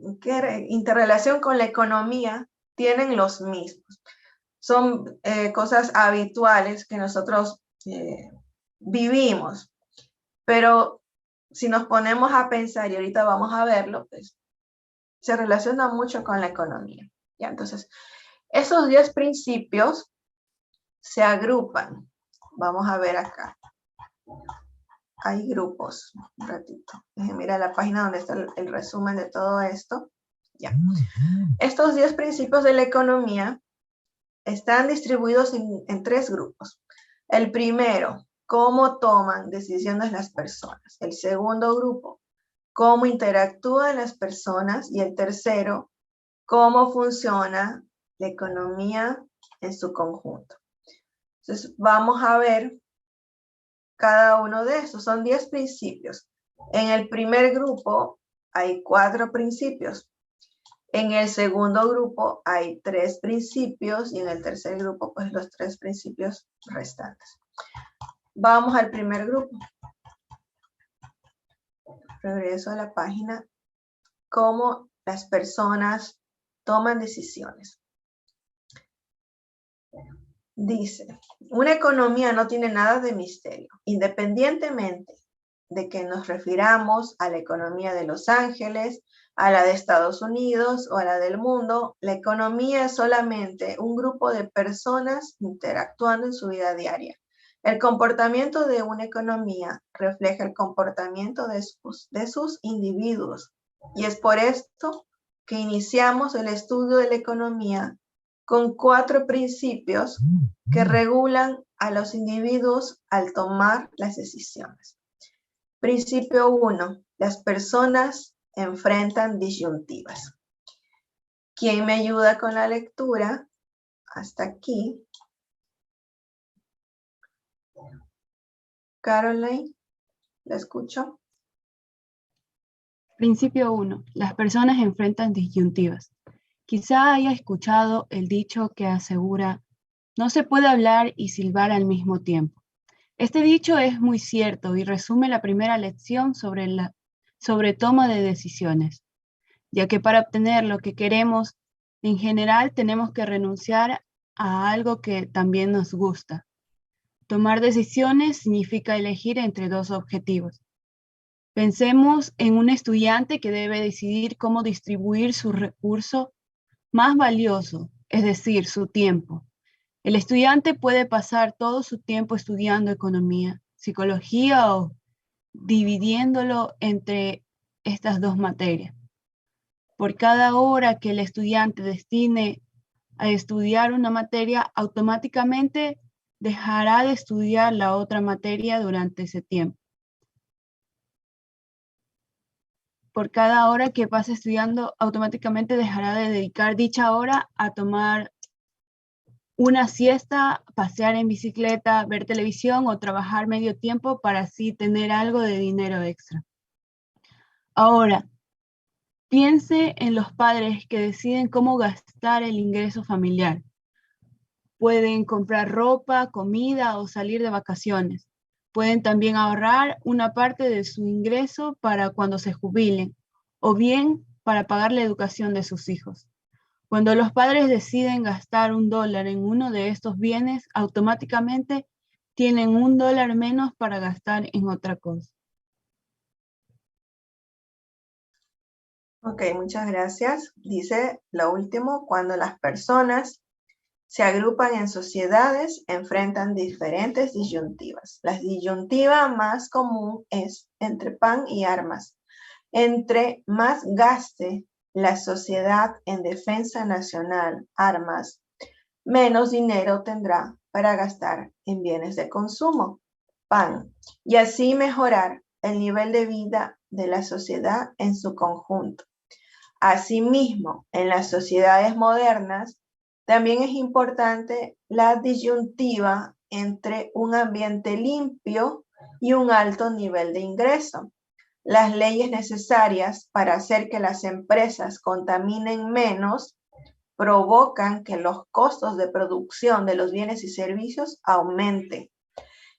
interrelación con la economía tienen los mismos. Son cosas habituales que nosotros vivimos, pero si nos ponemos a pensar, y ahorita vamos a verlo, pues se relaciona mucho con la economía. ¿Ya? Entonces, esos 10 principios se agrupan. Vamos a ver acá. Hay grupos. Un ratito. Mira la página donde está el resumen de todo esto. Ya. Estos 10 principios de la economía están distribuidos en 3 grupos. El primero, cómo toman decisiones las personas. El segundo grupo, cómo interactúan las personas. Y el tercero, cómo funciona la economía en su conjunto. Entonces, vamos a ver cada uno de estos. Son 10 principios. En el primer grupo hay 4 principios. En el segundo grupo hay 3 principios y en el tercer grupo, pues los 3 principios restantes. Vamos al primer grupo. Regreso a la página. Cómo las personas toman decisiones. Dice, una economía no tiene nada de misterio, independientemente de que nos refiramos a la economía de Los Ángeles, a la de Estados Unidos o a la del mundo. La economía es solamente un grupo de personas interactuando en su vida diaria. El comportamiento de una economía refleja el comportamiento de sus individuos. Y es por esto que iniciamos el estudio de la economía con 4 principios que regulan a los individuos al tomar las decisiones. Principio 1. Las personas enfrentan disyuntivas. ¿Quién me ayuda con la lectura? Hasta aquí. Caroline, ¿la escucho? Principio 1. Las personas enfrentan disyuntivas. Quizá haya escuchado el dicho que asegura, no se puede hablar y silbar al mismo tiempo. Este dicho es muy cierto y resume la primera lección sobre toma de decisiones, ya que para obtener lo que queremos, en general tenemos que renunciar a algo que también nos gusta. Tomar decisiones significa elegir entre 2 objetivos. Pensemos en un estudiante que debe decidir cómo distribuir su recurso más valioso, es decir, su tiempo. El estudiante puede pasar todo su tiempo estudiando economía, psicología o dividiéndolo entre estas 2 materias. Por cada hora que el estudiante destine a estudiar una materia, automáticamente dejará de estudiar la otra materia durante ese tiempo. Por cada hora que pase estudiando, automáticamente dejará de dedicar dicha hora a tomar una siesta, pasear en bicicleta, ver televisión o trabajar medio tiempo para así tener algo de dinero extra. Ahora, piense en los padres que deciden cómo gastar el ingreso familiar. Pueden comprar ropa, comida o salir de vacaciones. Pueden también ahorrar una parte de su ingreso para cuando se jubilen, o bien para pagar la educación de sus hijos. Cuando los padres deciden gastar $1 en uno de estos bienes, automáticamente tienen $1 menos para gastar en otra cosa. Ok, muchas gracias. Dice lo último, cuando las personas se agrupan en sociedades, enfrentan diferentes disyuntivas. La disyuntiva más común es entre pan y armas. Entre más gaste la sociedad en defensa nacional, armas, menos dinero tendrá para gastar en bienes de consumo, pan, y así mejorar el nivel de vida de la sociedad en su conjunto. Asimismo, en las sociedades modernas, también es importante la disyuntiva entre un ambiente limpio y un alto nivel de ingreso. Las leyes necesarias para hacer que las empresas contaminen menos provocan que los costos de producción de los bienes y servicios aumenten.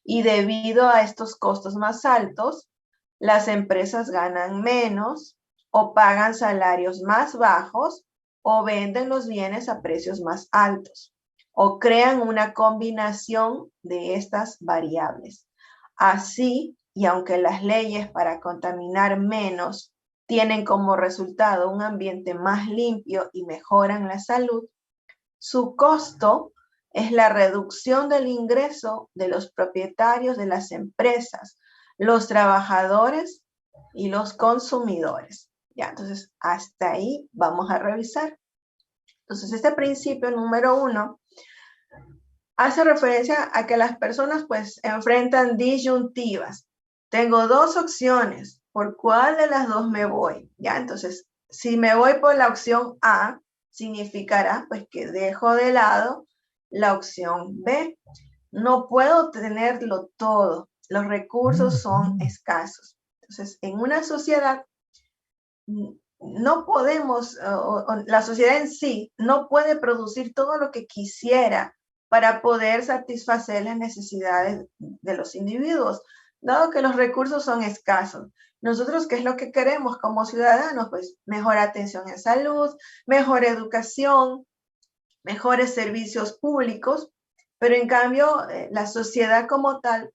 Y debido a estos costos más altos, las empresas ganan menos o pagan salarios más bajos o venden los bienes a precios más altos o crean una combinación de estas variables. Así, y aunque las leyes para contaminar menos tienen como resultado un ambiente más limpio y mejoran la salud, su costo es la reducción del ingreso de los propietarios de las empresas, los trabajadores y los consumidores. Ya, entonces, hasta ahí vamos a revisar. Entonces, este principio número 1 hace referencia a que las personas pues enfrentan disyuntivas. Tengo dos opciones, ¿por cuál de las dos me voy? Ya, entonces, si me voy por la opción A, significará pues que dejo de lado la opción B. No puedo tenerlo todo, los recursos son escasos. Entonces, en una sociedad no podemos, la sociedad en sí no puede producir todo lo que quisiera para poder satisfacer las necesidades de los individuos, dado que los recursos son escasos. Nosotros, ¿qué es lo que queremos como ciudadanos? Pues mejor atención en salud, mejor educación, mejores servicios públicos, pero en cambio la sociedad como tal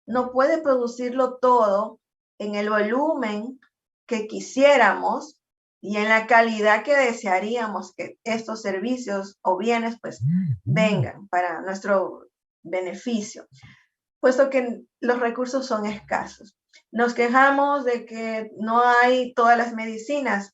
no puede producirlo todo en el volumen que quisiéramos y en la calidad que desearíamos que estos servicios o bienes pues vengan para nuestro beneficio, puesto que los recursos son escasos. Nos quejamos de que no hay todas las medicinas.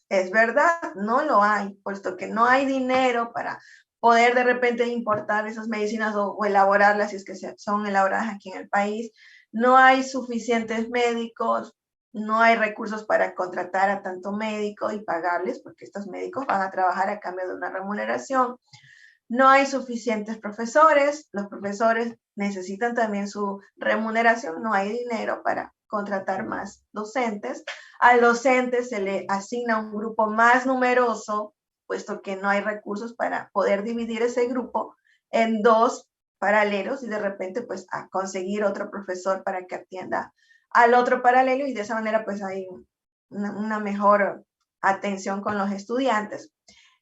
Es verdad, no lo hay, puesto que no hay dinero para poder de repente importar esas medicinas o elaborarlas si es que son elaboradas aquí en el país. No hay suficientes médicos, no hay recursos para contratar a tanto médico y pagarles, porque estos médicos van a trabajar a cambio de una remuneración. No hay suficientes profesores, los profesores necesitan también su remuneración, no hay dinero para contratar más docentes. Al docente se le asigna un grupo más numeroso, puesto que no hay recursos para poder dividir ese grupo en dos paralelos y de repente pues a conseguir otro profesor para que atienda al otro paralelo y de esa manera pues hay una mejor atención con los estudiantes.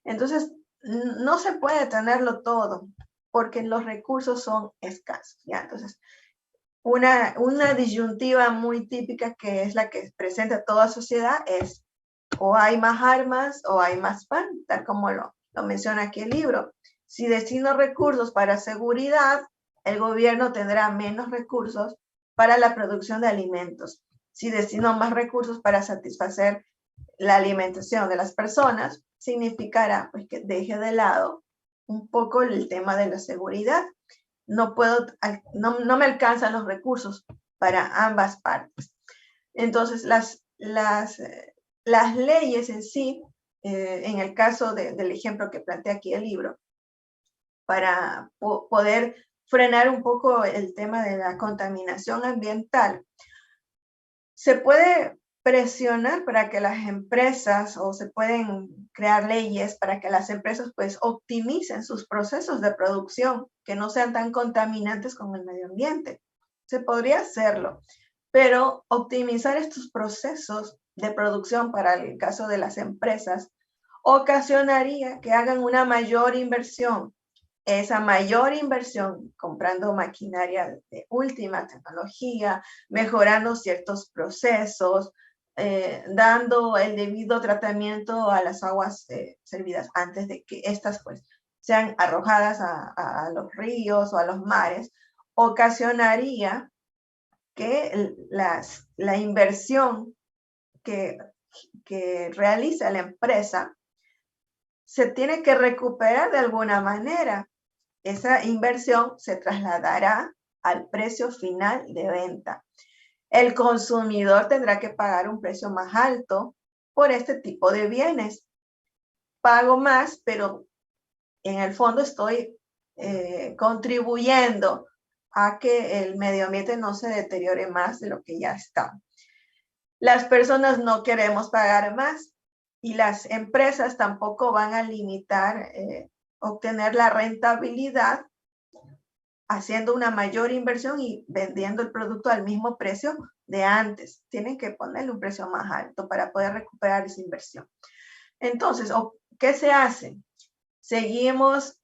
Entonces, no se puede tenerlo todo porque los recursos son escasos, ¿ya? Entonces, una disyuntiva muy típica que es la que presenta toda sociedad es o hay más armas o hay más pan, tal como lo menciona aquí el libro. Si destino recursos para seguridad, el gobierno tendrá menos recursos para la producción de alimentos. Si destino más recursos para satisfacer la alimentación de las personas, significará pues, que deje de lado un poco el tema de la seguridad. No me alcanzan los recursos para ambas partes. Entonces, las leyes en sí, en el caso del ejemplo que plantea aquí el libro, para poder frenar un poco el tema de la contaminación ambiental. Se puede presionar para que las empresas, o se pueden crear leyes para que las empresas pues optimicen sus procesos de producción, que no sean tan contaminantes con el medio ambiente. Se podría hacerlo, pero optimizar estos procesos de producción para el caso de las empresas ocasionaría que hagan una mayor inversión. Esa mayor inversión comprando maquinaria de última tecnología, mejorando ciertos procesos, dando el debido tratamiento a las aguas servidas antes de que estas pues sean arrojadas a los ríos o a los mares, ocasionaría que la inversión que realiza la empresa se tiene que recuperar de alguna manera. Esa inversión se trasladará al precio final de venta. El consumidor tendrá que pagar un precio más alto por este tipo de bienes. Pago más, pero en el fondo estoy contribuyendo a que el medio ambiente no se deteriore más de lo que ya está. Las personas no queremos pagar más y las empresas tampoco van a limitar obtener la rentabilidad haciendo una mayor inversión y vendiendo el producto al mismo precio de antes. Tienen que ponerle un precio más alto para poder recuperar esa inversión. Entonces, ¿qué se hace? Seguimos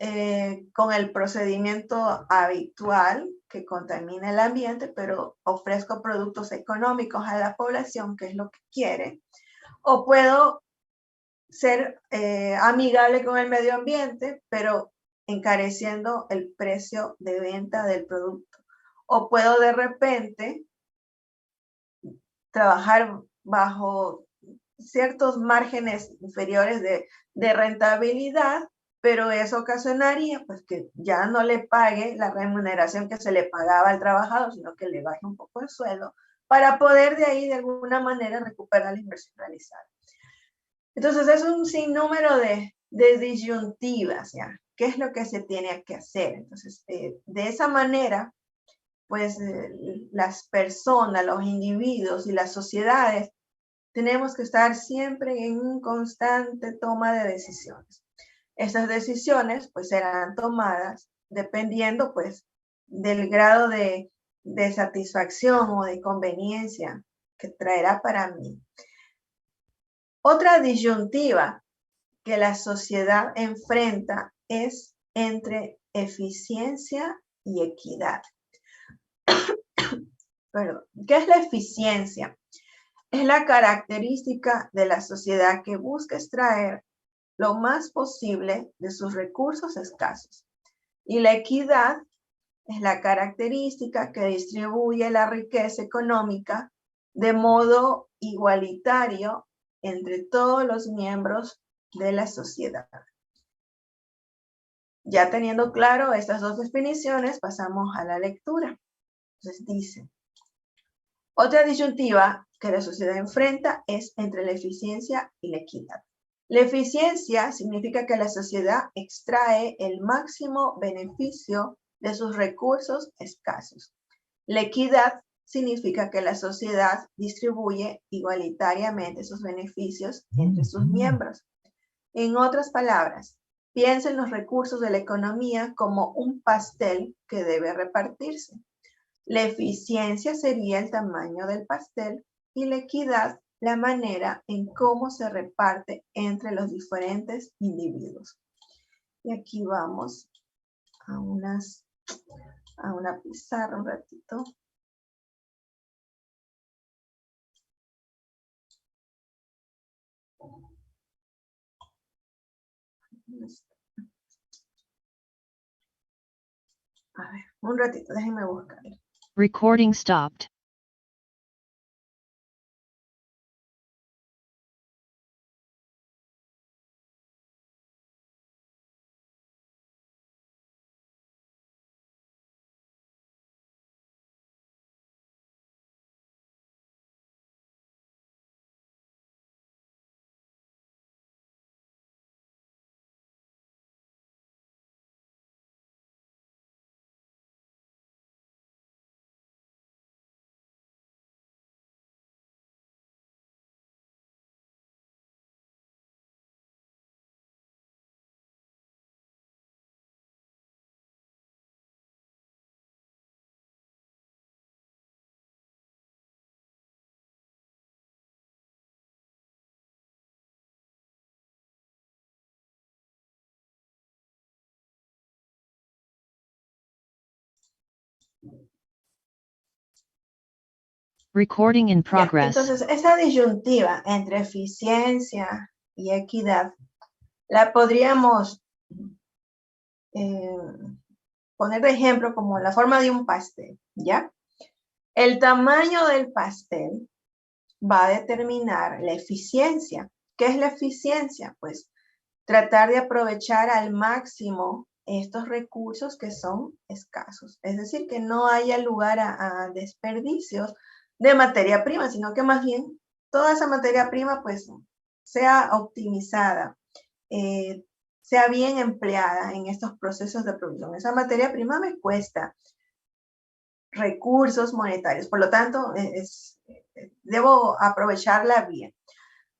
con el procedimiento habitual que contamina el ambiente, pero ofrezco productos económicos a la población, que es lo que quiere. O puedo ser amigable con el medio ambiente, pero encareciendo el precio de venta del producto. O puedo de repente trabajar bajo ciertos márgenes inferiores de rentabilidad, pero eso ocasionaría pues que ya no le pague la remuneración que se le pagaba al trabajador, sino que le baje un poco el sueldo para poder de ahí de alguna manera recuperar la inversión realizada. Entonces es un sinnúmero de disyuntivas, ¿ya? ¿Qué es lo que se tiene que hacer? Entonces, de esa manera, pues las personas, los individuos y las sociedades tenemos que estar siempre en un constante toma de decisiones. Esas decisiones pues serán tomadas dependiendo pues del grado de satisfacción o de conveniencia que traerá para mí. Otra disyuntiva que la sociedad enfrenta es entre eficiencia y equidad. Perdón. ¿Qué es la eficiencia? Es la característica de la sociedad que busca extraer lo más posible de sus recursos escasos. Y la equidad es la característica que distribuye la riqueza económica de modo igualitario entre todos los miembros de la sociedad. Ya teniendo claro estas dos definiciones, pasamos a la lectura. Entonces dice, otra disyuntiva que la sociedad enfrenta es entre la eficiencia y la equidad. La eficiencia significa que la sociedad extrae el máximo beneficio de sus recursos escasos. La equidad significa que la sociedad distribuye igualitariamente sus beneficios entre sus miembros. En otras palabras, piensa en los recursos de la economía como un pastel que debe repartirse. La eficiencia sería el tamaño del pastel y la equidad la manera en cómo se reparte entre los diferentes individuos. Y aquí vamos a una pizarra un ratito. A ver, un ratito, déjenme buscarlo. Recording stopped. Recording in Ya, progress. entonces, esa disyuntiva entre eficiencia y equidad la podríamos poner de ejemplo como la forma de un pastel, ¿ya? El tamaño del pastel va a determinar la eficiencia. ¿Qué es la eficiencia? Pues tratar de aprovechar al máximo estos recursos que son escasos. Es decir, que no haya lugar a desperdicios de materia prima, sino que más bien toda esa materia prima pues sea optimizada, sea bien empleada en estos procesos de producción. Esa materia prima me cuesta recursos monetarios, por lo tanto, debo aprovecharla bien.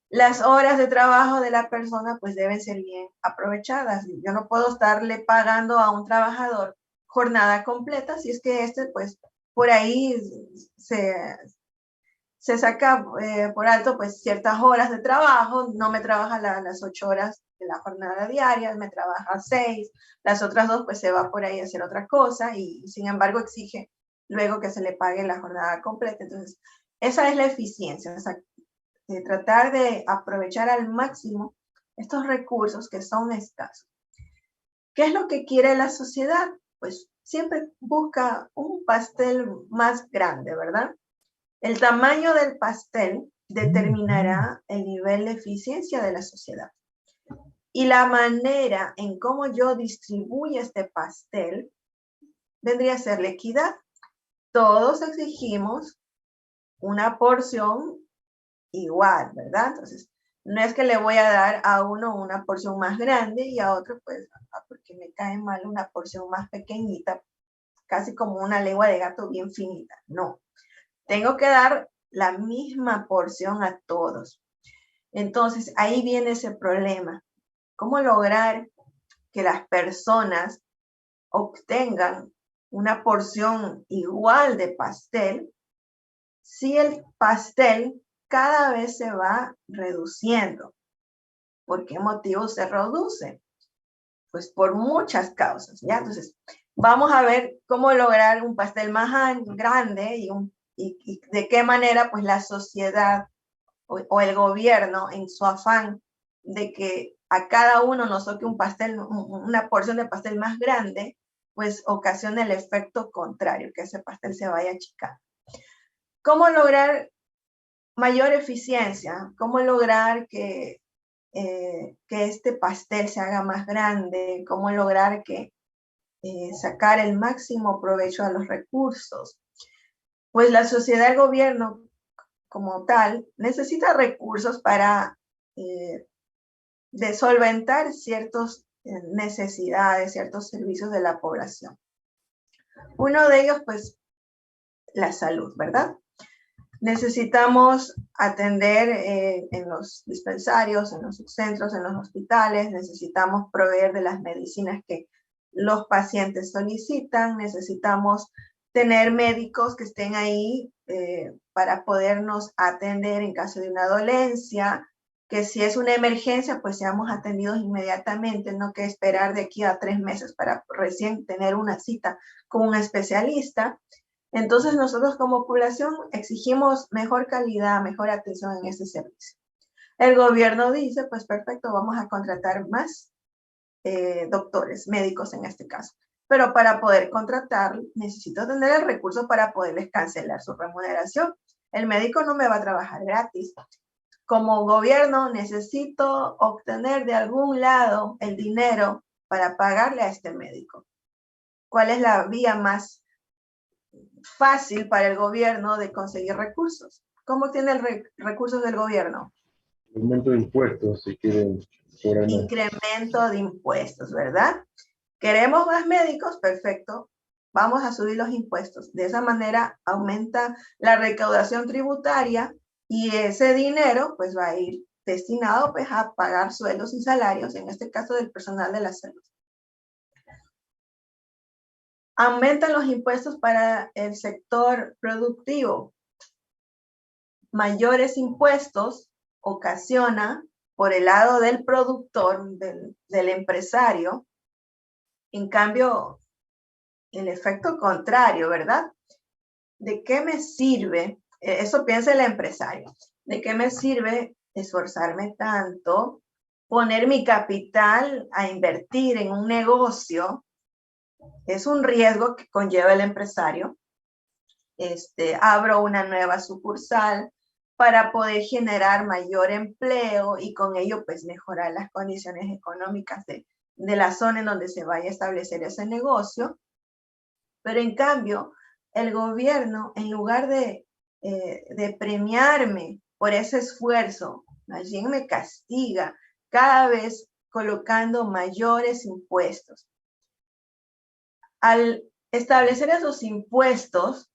Las horas de trabajo de la persona pues deben ser bien aprovechadas. Yo no puedo estarle pagando a un trabajador jornada completa si es que pues por ahí se saca por alto pues ciertas horas de trabajo, no me trabaja las 8 horas de la jornada diaria, me trabaja 6, las otras 2 pues se va por ahí a hacer otra cosa y sin embargo exige luego que se le pague la jornada completa. Entonces, esa es la eficiencia, o sea, de tratar de aprovechar al máximo estos recursos que son escasos. ¿Qué es lo que quiere la sociedad? Pues siempre busca un pastel más grande, ¿verdad? El tamaño del pastel determinará el nivel de eficiencia de la sociedad. Y la manera en cómo yo distribuyo este pastel vendría a ser la equidad. Todos exigimos una porción igual, ¿verdad? Entonces, no es que le voy a dar a uno una porción más grande y a otro, pues, porque me cae mal una porción más pequeñita, casi como una lengua de gato bien finita. No, tengo que dar la misma porción a todos. Entonces, ahí viene ese problema. ¿Cómo lograr que las personas obtengan una porción igual de pastel si el pastel cada vez se va reduciendo? ¿Por qué motivo se reduce? Pues por muchas causas, ¿ya? Entonces, vamos a ver cómo lograr un pastel más grande y de qué manera pues la sociedad o el gobierno en su afán de que a cada uno nos toque un pastel, una porción de pastel más grande, pues ocasiona el efecto contrario, que ese pastel se vaya achicando. ¿Cómo lograr mayor eficiencia? ¿Cómo lograr que este pastel se haga más grande? ¿Cómo lograr que sacar el máximo provecho a los recursos? Pues la sociedad, el gobierno como tal, necesita recursos para de solventar ciertas necesidades, ciertos servicios de la población. Uno de ellos, pues, la salud, ¿verdad? Necesitamos atender en los dispensarios, en los centros, en los hospitales, necesitamos proveer de las medicinas que los pacientes solicitan, necesitamos tener médicos que estén ahí para podernos atender en caso de una dolencia, que si es una emergencia, pues seamos atendidos inmediatamente, no que esperar de aquí a 3 meses para recién tener una cita con un especialista. Entonces nosotros como población exigimos mejor calidad, mejor atención en este servicio. El gobierno dice, pues perfecto, vamos a contratar más doctores, médicos en este caso. Pero para poder contratar necesito tener el recurso para poderles cancelar su remuneración. El médico no me va a trabajar gratis. Como gobierno necesito obtener de algún lado el dinero para pagarle a este médico. ¿Cuál es la vía más fácil para el gobierno de conseguir recursos? ¿Cómo tiene recursos del gobierno? Aumento de impuestos, si quieren cobrar más. Incremento de impuestos, ¿verdad? ¿Queremos más médicos? Perfecto. Vamos a subir los impuestos. De esa manera aumenta la recaudación tributaria y ese dinero pues va a ir destinado pues a pagar sueldos y salarios, en este caso del personal de la salud. Aumentan los impuestos para el sector productivo. Mayores impuestos ocasiona por el lado del productor, del empresario, en cambio, el efecto contrario, ¿verdad? ¿De qué me sirve eso piensa el empresario. ¿De qué me sirve esforzarme tanto, poner mi capital a invertir en un negocio? Es un riesgo que conlleva el empresario. Abro una nueva sucursal para poder generar mayor empleo y con ello pues mejorar las condiciones económicas de la zona en donde se vaya a establecer ese negocio. Pero en cambio, el gobierno, en lugar de premiarme por ese esfuerzo, más bien me castiga cada vez colocando mayores impuestos. Al establecer esos impuestos,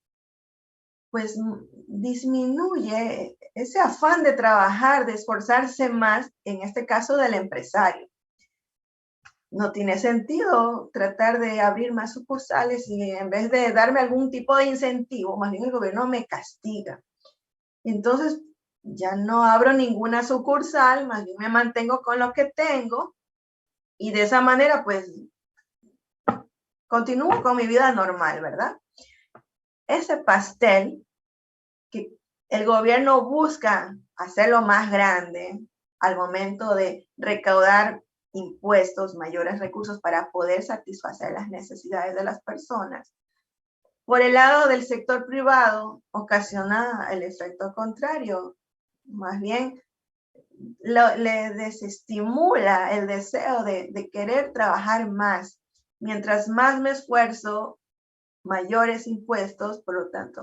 pues disminuye ese afán de trabajar, de esforzarse más, en este caso del empresario. No tiene sentido tratar de abrir más sucursales y en vez de darme algún tipo de incentivo, más bien el gobierno me castiga. Entonces, ya no abro ninguna sucursal, más bien me mantengo con lo que tengo y de esa manera, pues, continúo con mi vida normal, ¿verdad? Ese pastel que el gobierno busca hacerlo más grande al momento de recaudar impuestos, mayores recursos para poder satisfacer las necesidades de las personas. Por el lado del sector privado, ocasiona el efecto contrario. Más bien, le desestimula el deseo de querer trabajar más. Mientras más me esfuerzo, mayores impuestos, por lo tanto,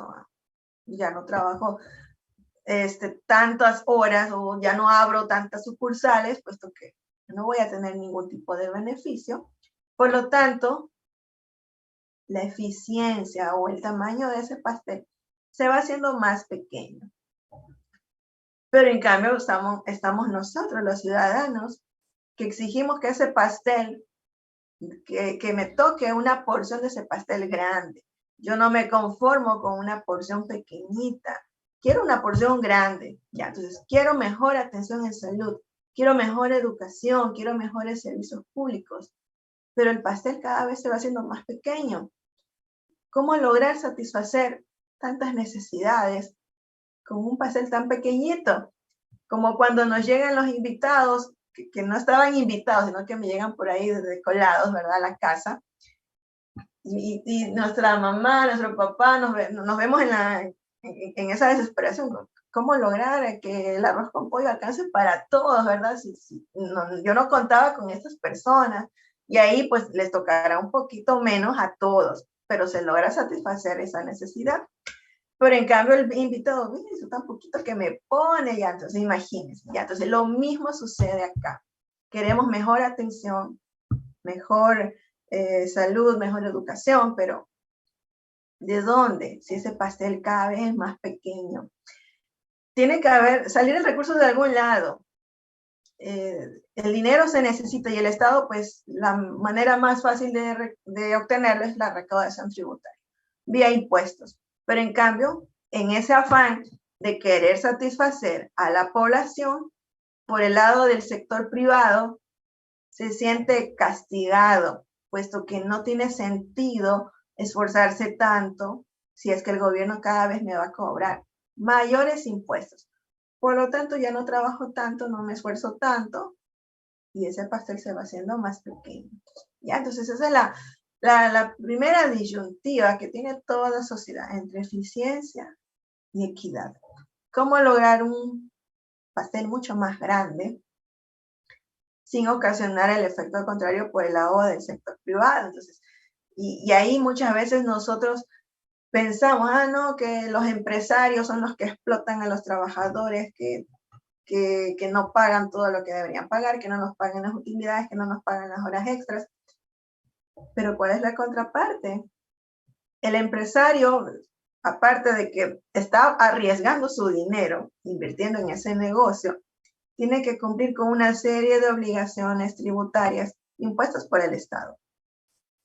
ya no trabajo tantas horas o ya no abro tantas sucursales, puesto que no voy a tener ningún tipo de beneficio. Por lo tanto, la eficiencia o el tamaño de ese pastel se va haciendo más pequeño. Pero en cambio estamos nosotros, los ciudadanos, que exigimos que ese pastel, que me toque una porción de ese pastel grande. Yo no me conformo con una porción pequeñita. Quiero una porción grande. Ya, entonces quiero mejor atención en salud, quiero mejor educación, quiero mejores servicios públicos. Pero el pastel cada vez se va haciendo más pequeño. ¿Cómo lograr satisfacer tantas necesidades con un pastel tan pequeñito? Como cuando nos llegan los invitados, que no estaban invitados, sino que me llegan por ahí desde colados, ¿verdad? A la casa. Y nuestra mamá, nuestro papá, nos vemos en esa desesperación. ¿Cómo lograr que el arroz con pollo alcance para todos, verdad? Yo no contaba con estas personas. Y ahí pues les tocará un poquito menos a todos, pero se logra satisfacer esa necesidad. Pero en cambio el invitado, mire, eso tan poquito que me pone, ya, entonces imagínense, ya, entonces lo mismo sucede acá. Queremos mejor atención, mejor salud, mejor educación, pero ¿de dónde? Si ese pastel cada vez es más pequeño. Tiene que salir el recurso de algún lado. El dinero se necesita y el Estado, pues la manera más fácil de obtenerlo es la recaudación tributaria, vía impuestos. Pero en cambio, en ese afán de querer satisfacer a la población, por el lado del sector privado, se siente castigado, puesto que no tiene sentido esforzarse tanto si es que el gobierno cada vez me va a cobrar mayores impuestos. Por lo tanto, ya no trabajo tanto, no me esfuerzo tanto, y ese pastel se va haciendo más pequeño. ¿Ya? Entonces, esa es la primera disyuntiva que tiene toda la sociedad entre eficiencia y equidad. ¿Cómo lograr un pastel mucho más grande sin ocasionar el efecto contrario por el lado del sector privado? Entonces, y ahí muchas veces nosotros pensamos, no, que los empresarios son los que explotan a los trabajadores, que no pagan todo lo que deberían pagar, que no nos pagan las utilidades, que no nos pagan las horas extras. Pero ¿cuál es la contraparte? El empresario, aparte de que está arriesgando su dinero, invirtiendo en ese negocio, tiene que cumplir con una serie de obligaciones tributarias impuestas por el Estado.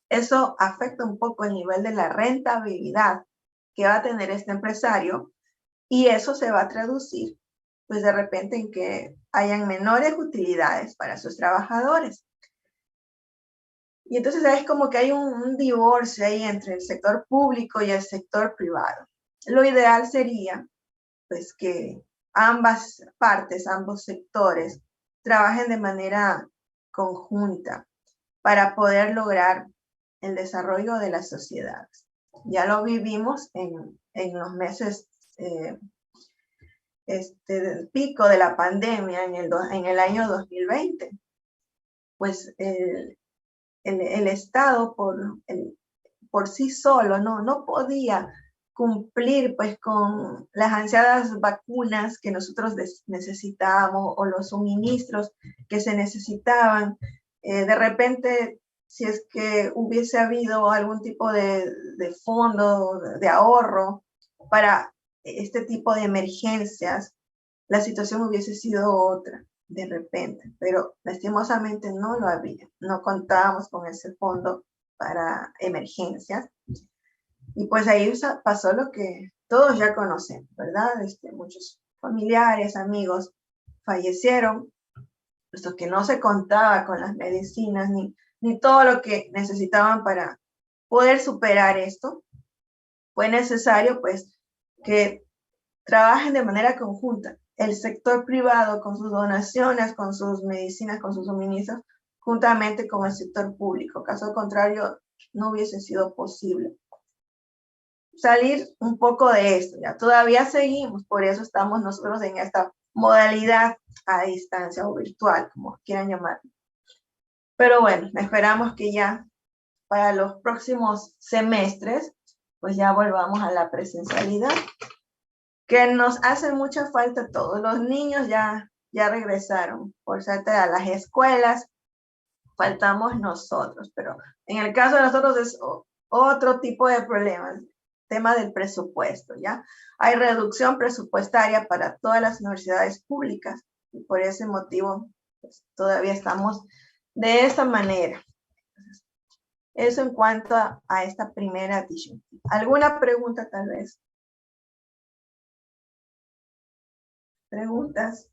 Eso afecta un poco el nivel de la rentabilidad que va a tener este empresario y eso se va a traducir, pues de repente, en que hayan menores utilidades para sus trabajadores. Y entonces es como que hay un divorcio ahí entre el sector público y el sector privado. Lo ideal sería pues que ambas partes, ambos sectores, trabajen de manera conjunta para poder lograr el desarrollo de las sociedades. Ya lo vivimos en los meses del pico de la pandemia en el año 2020. Pues el Estado por sí solo no podía cumplir pues con las ansiadas vacunas que nosotros necesitábamos o los suministros que se necesitaban. De repente, si es que hubiese habido algún tipo de fondo, de ahorro para este tipo de emergencias, la situación hubiese sido otra de repente, pero lastimosamente no lo había, no contábamos con ese fondo para emergencias. Y pues ahí pasó lo que todos ya conocen, ¿verdad? Muchos familiares, amigos fallecieron, puesto que no se contaba con las medicinas ni todo lo que necesitaban para poder superar esto. Fue necesario pues que trabajen de manera conjunta el sector privado con sus donaciones, con sus medicinas, con sus suministros, juntamente con el sector público. Caso contrario, no hubiese sido posible salir un poco de esto. Ya todavía seguimos, por eso estamos nosotros en esta modalidad a distancia o virtual, como quieran llamarlo. Pero bueno, esperamos que ya para los próximos semestres, pues ya volvamos a la presencialidad, que nos hace mucha falta todos. Los niños ya regresaron, por suerte, a las escuelas, faltamos nosotros, pero en el caso de nosotros es otro tipo de problemas, tema del presupuesto, ¿ya? Hay reducción presupuestaria para todas las universidades públicas y por ese motivo pues, todavía estamos de esa manera. Eso en cuanto a esta primera disyuntiva. ¿Alguna pregunta tal vez? Preguntas,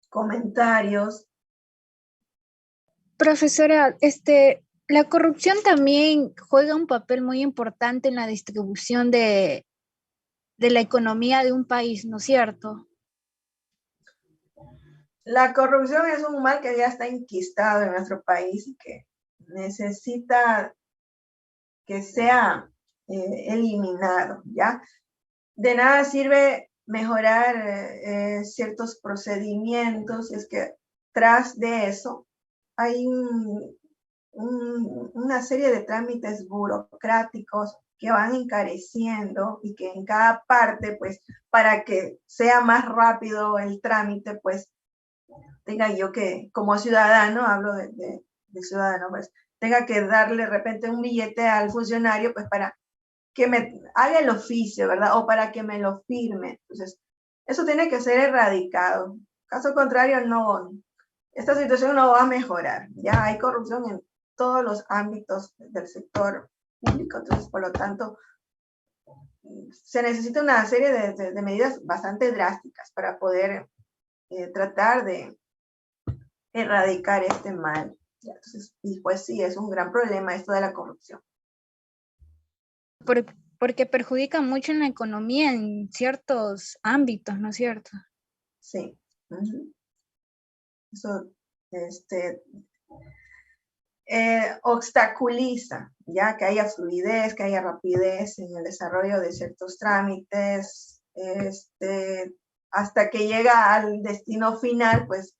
comentarios. Profesora, la corrupción también juega un papel muy importante en la distribución de la economía de un país, ¿no es cierto? La corrupción es un mal que ya está enquistado en nuestro país y que necesita que sea eliminado, ¿ya? De nada sirve mejorar ciertos procedimientos, es que tras de eso hay una serie de trámites burocráticos que van encareciendo y que en cada parte, pues, para que sea más rápido el trámite, pues, tenga yo que, como ciudadano, hablo de ciudadano, pues, tenga que darle de repente un billete al funcionario, pues, para que me haga el oficio, ¿verdad? O para que me lo firme. Entonces, eso tiene que ser erradicado. Caso contrario, no, esta situación no va a mejorar. Ya hay corrupción en todos los ámbitos del sector público, entonces, por lo tanto, se necesita una serie de medidas bastante drásticas para poder tratar de erradicar este mal. Entonces, y pues sí, es un gran problema esto de la corrupción. Porque perjudica mucho en la economía en ciertos ámbitos, ¿no es cierto? Sí. Eso obstaculiza ya que haya fluidez, que haya rapidez en el desarrollo de ciertos trámites, hasta que llega al destino final, pues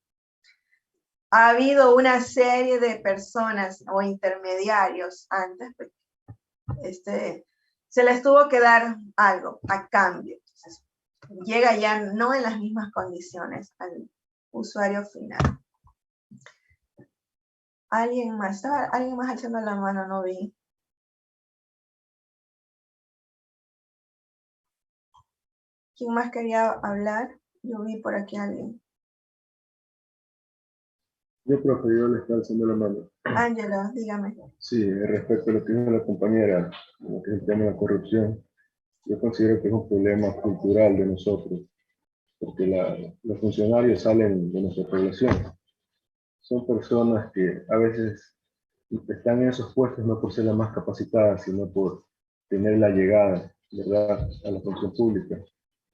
ha habido una serie de personas o intermediarios antes, pues, se les tuvo que dar algo a cambio. Entonces, llega ya no en las mismas condiciones al usuario final. ¿Alguien más? ¿Estaba alguien más alzando la mano? No vi. ¿Quién más quería hablar? Yo vi por aquí a alguien. Yo, profe, yo le estaba alzando la mano. Ángela, dígame. Sí, respecto a lo que dijo la compañera, lo que es el tema de la corrupción, yo considero que es un problema cultural de nosotros, porque los funcionarios salen de nuestra población. Son personas que a veces están en esos puestos no por ser las más capacitadas, sino por tener la llegada, ¿verdad?, a la función pública.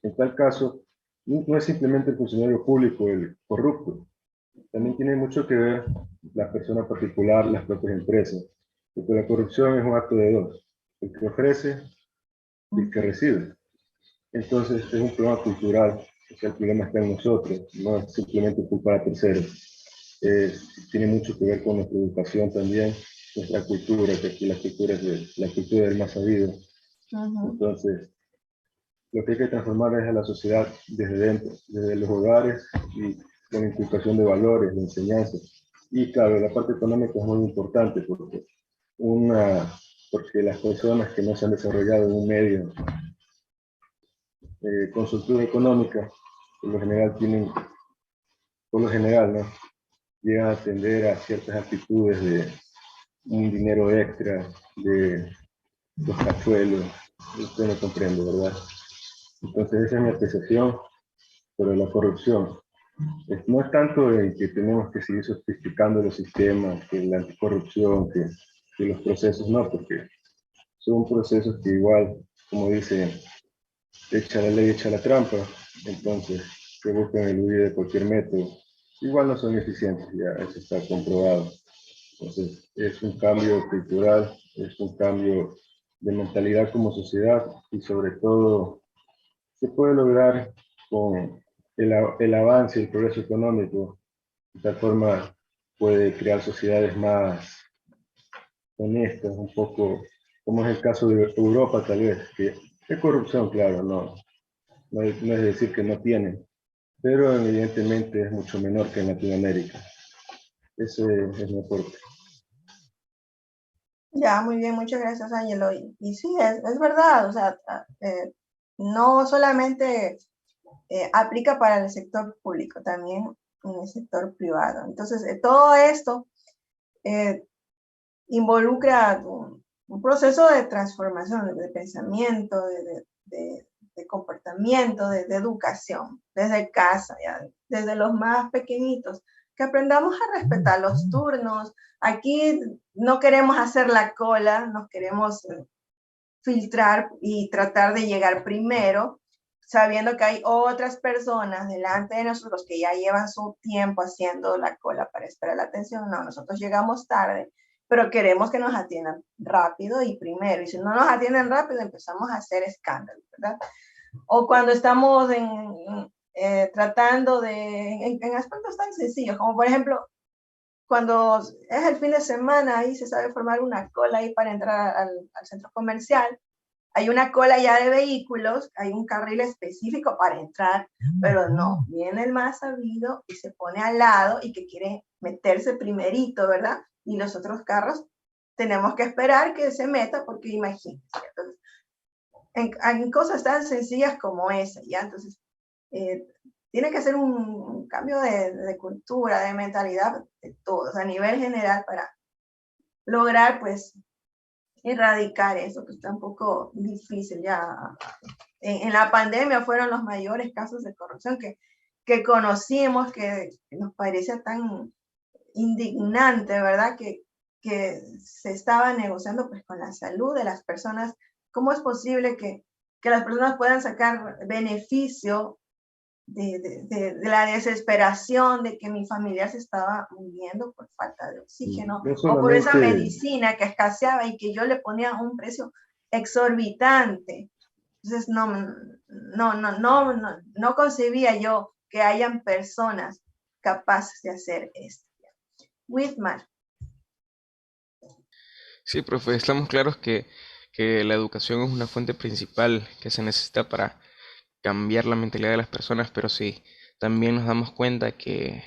En tal caso, no es simplemente el funcionario público el corrupto, también tiene mucho que ver la persona particular, las propias empresas, porque la corrupción es un acto de dos, el que ofrece y el que recibe. Entonces es un problema cultural, o sea, el problema está en nosotros, no es simplemente culpar a terceros. Tiene mucho que ver con nuestra educación también, nuestra cultura, que aquí la cultura es la cultura del más sabido. Entonces, lo que hay que transformar es a la sociedad desde dentro, desde los hogares y con la inculcación de valores, de enseñanzas. Y claro, la parte económica es muy importante porque las personas que no se han desarrollado en un medio con soltura económica, por lo general, ¿no? Llegan a tender a ciertas actitudes de un dinero extra, de los cachuelos. Usted no comprende, ¿verdad? Entonces esa es mi apreciación sobre la corrupción. No es tanto en que tenemos que seguir sofisticando los sistemas, que la anticorrupción, que los procesos, no, porque son procesos que igual, como dice, echa la ley, echa la trampa, entonces se buscan eludir de cualquier método. Igual no son eficientes, ya eso está comprobado. Entonces es un cambio cultural, es un cambio de mentalidad como sociedad y sobre todo se puede lograr con el avance y el progreso económico. De esta forma puede crear sociedades más honestas, un poco como es el caso de Europa tal vez, que es corrupción, claro, no es decir que no tienen, pero evidentemente es mucho menor que en Latinoamérica. Ese es mi aporte. Ya, muy bien, muchas gracias, Ángelo. Y sí, es verdad, o sea, no solamente aplica para el sector público, también en el sector privado. Entonces, todo esto involucra un proceso de transformación, de pensamiento, de comportamiento, de educación, desde casa, ya, desde los más pequeñitos, que aprendamos a respetar los turnos. Aquí no queremos hacer la cola, nos queremos filtrar y tratar de llegar primero, sabiendo que hay otras personas delante de nosotros que ya llevan su tiempo haciendo la cola para esperar la atención. No, nosotros llegamos tarde, pero queremos que nos atiendan rápido y primero. Y si no nos atienden rápido, empezamos a hacer escándalo, ¿verdad? O cuando estamos tratando en aspectos tan sencillos, como por ejemplo, cuando es el fin de semana, ahí se sabe formar una cola ahí para entrar al centro comercial. Hay una cola ya de vehículos, hay un carril específico para entrar, pero no, viene el más sabido y se pone al lado y que quiere meterse primerito, ¿verdad? Y los otros carros tenemos que esperar que se meta porque imagínense. Entonces, en cosas tan sencillas como esa, ¿ya? Entonces, tiene que ser un cambio de cultura, de mentalidad de todos a nivel general para lograr, pues, erradicar eso, que está un poco difícil ya. En la pandemia fueron los mayores casos de corrupción que conocimos, que nos parecía tan indignante, ¿verdad? Que se estaba negociando pues con la salud de las personas. ¿Cómo es posible que las personas puedan sacar beneficio de la desesperación de que mi familiar se estaba muriendo por falta de oxígeno No o por esa solamente, medicina que escaseaba y que yo le ponía un precio exorbitante? Entonces no concebía yo que hayan personas capaces de hacer esto. Whitman. Sí, profe, estamos claros que la educación es una fuente principal que se necesita para cambiar la mentalidad de las personas, pero sí, también nos damos cuenta que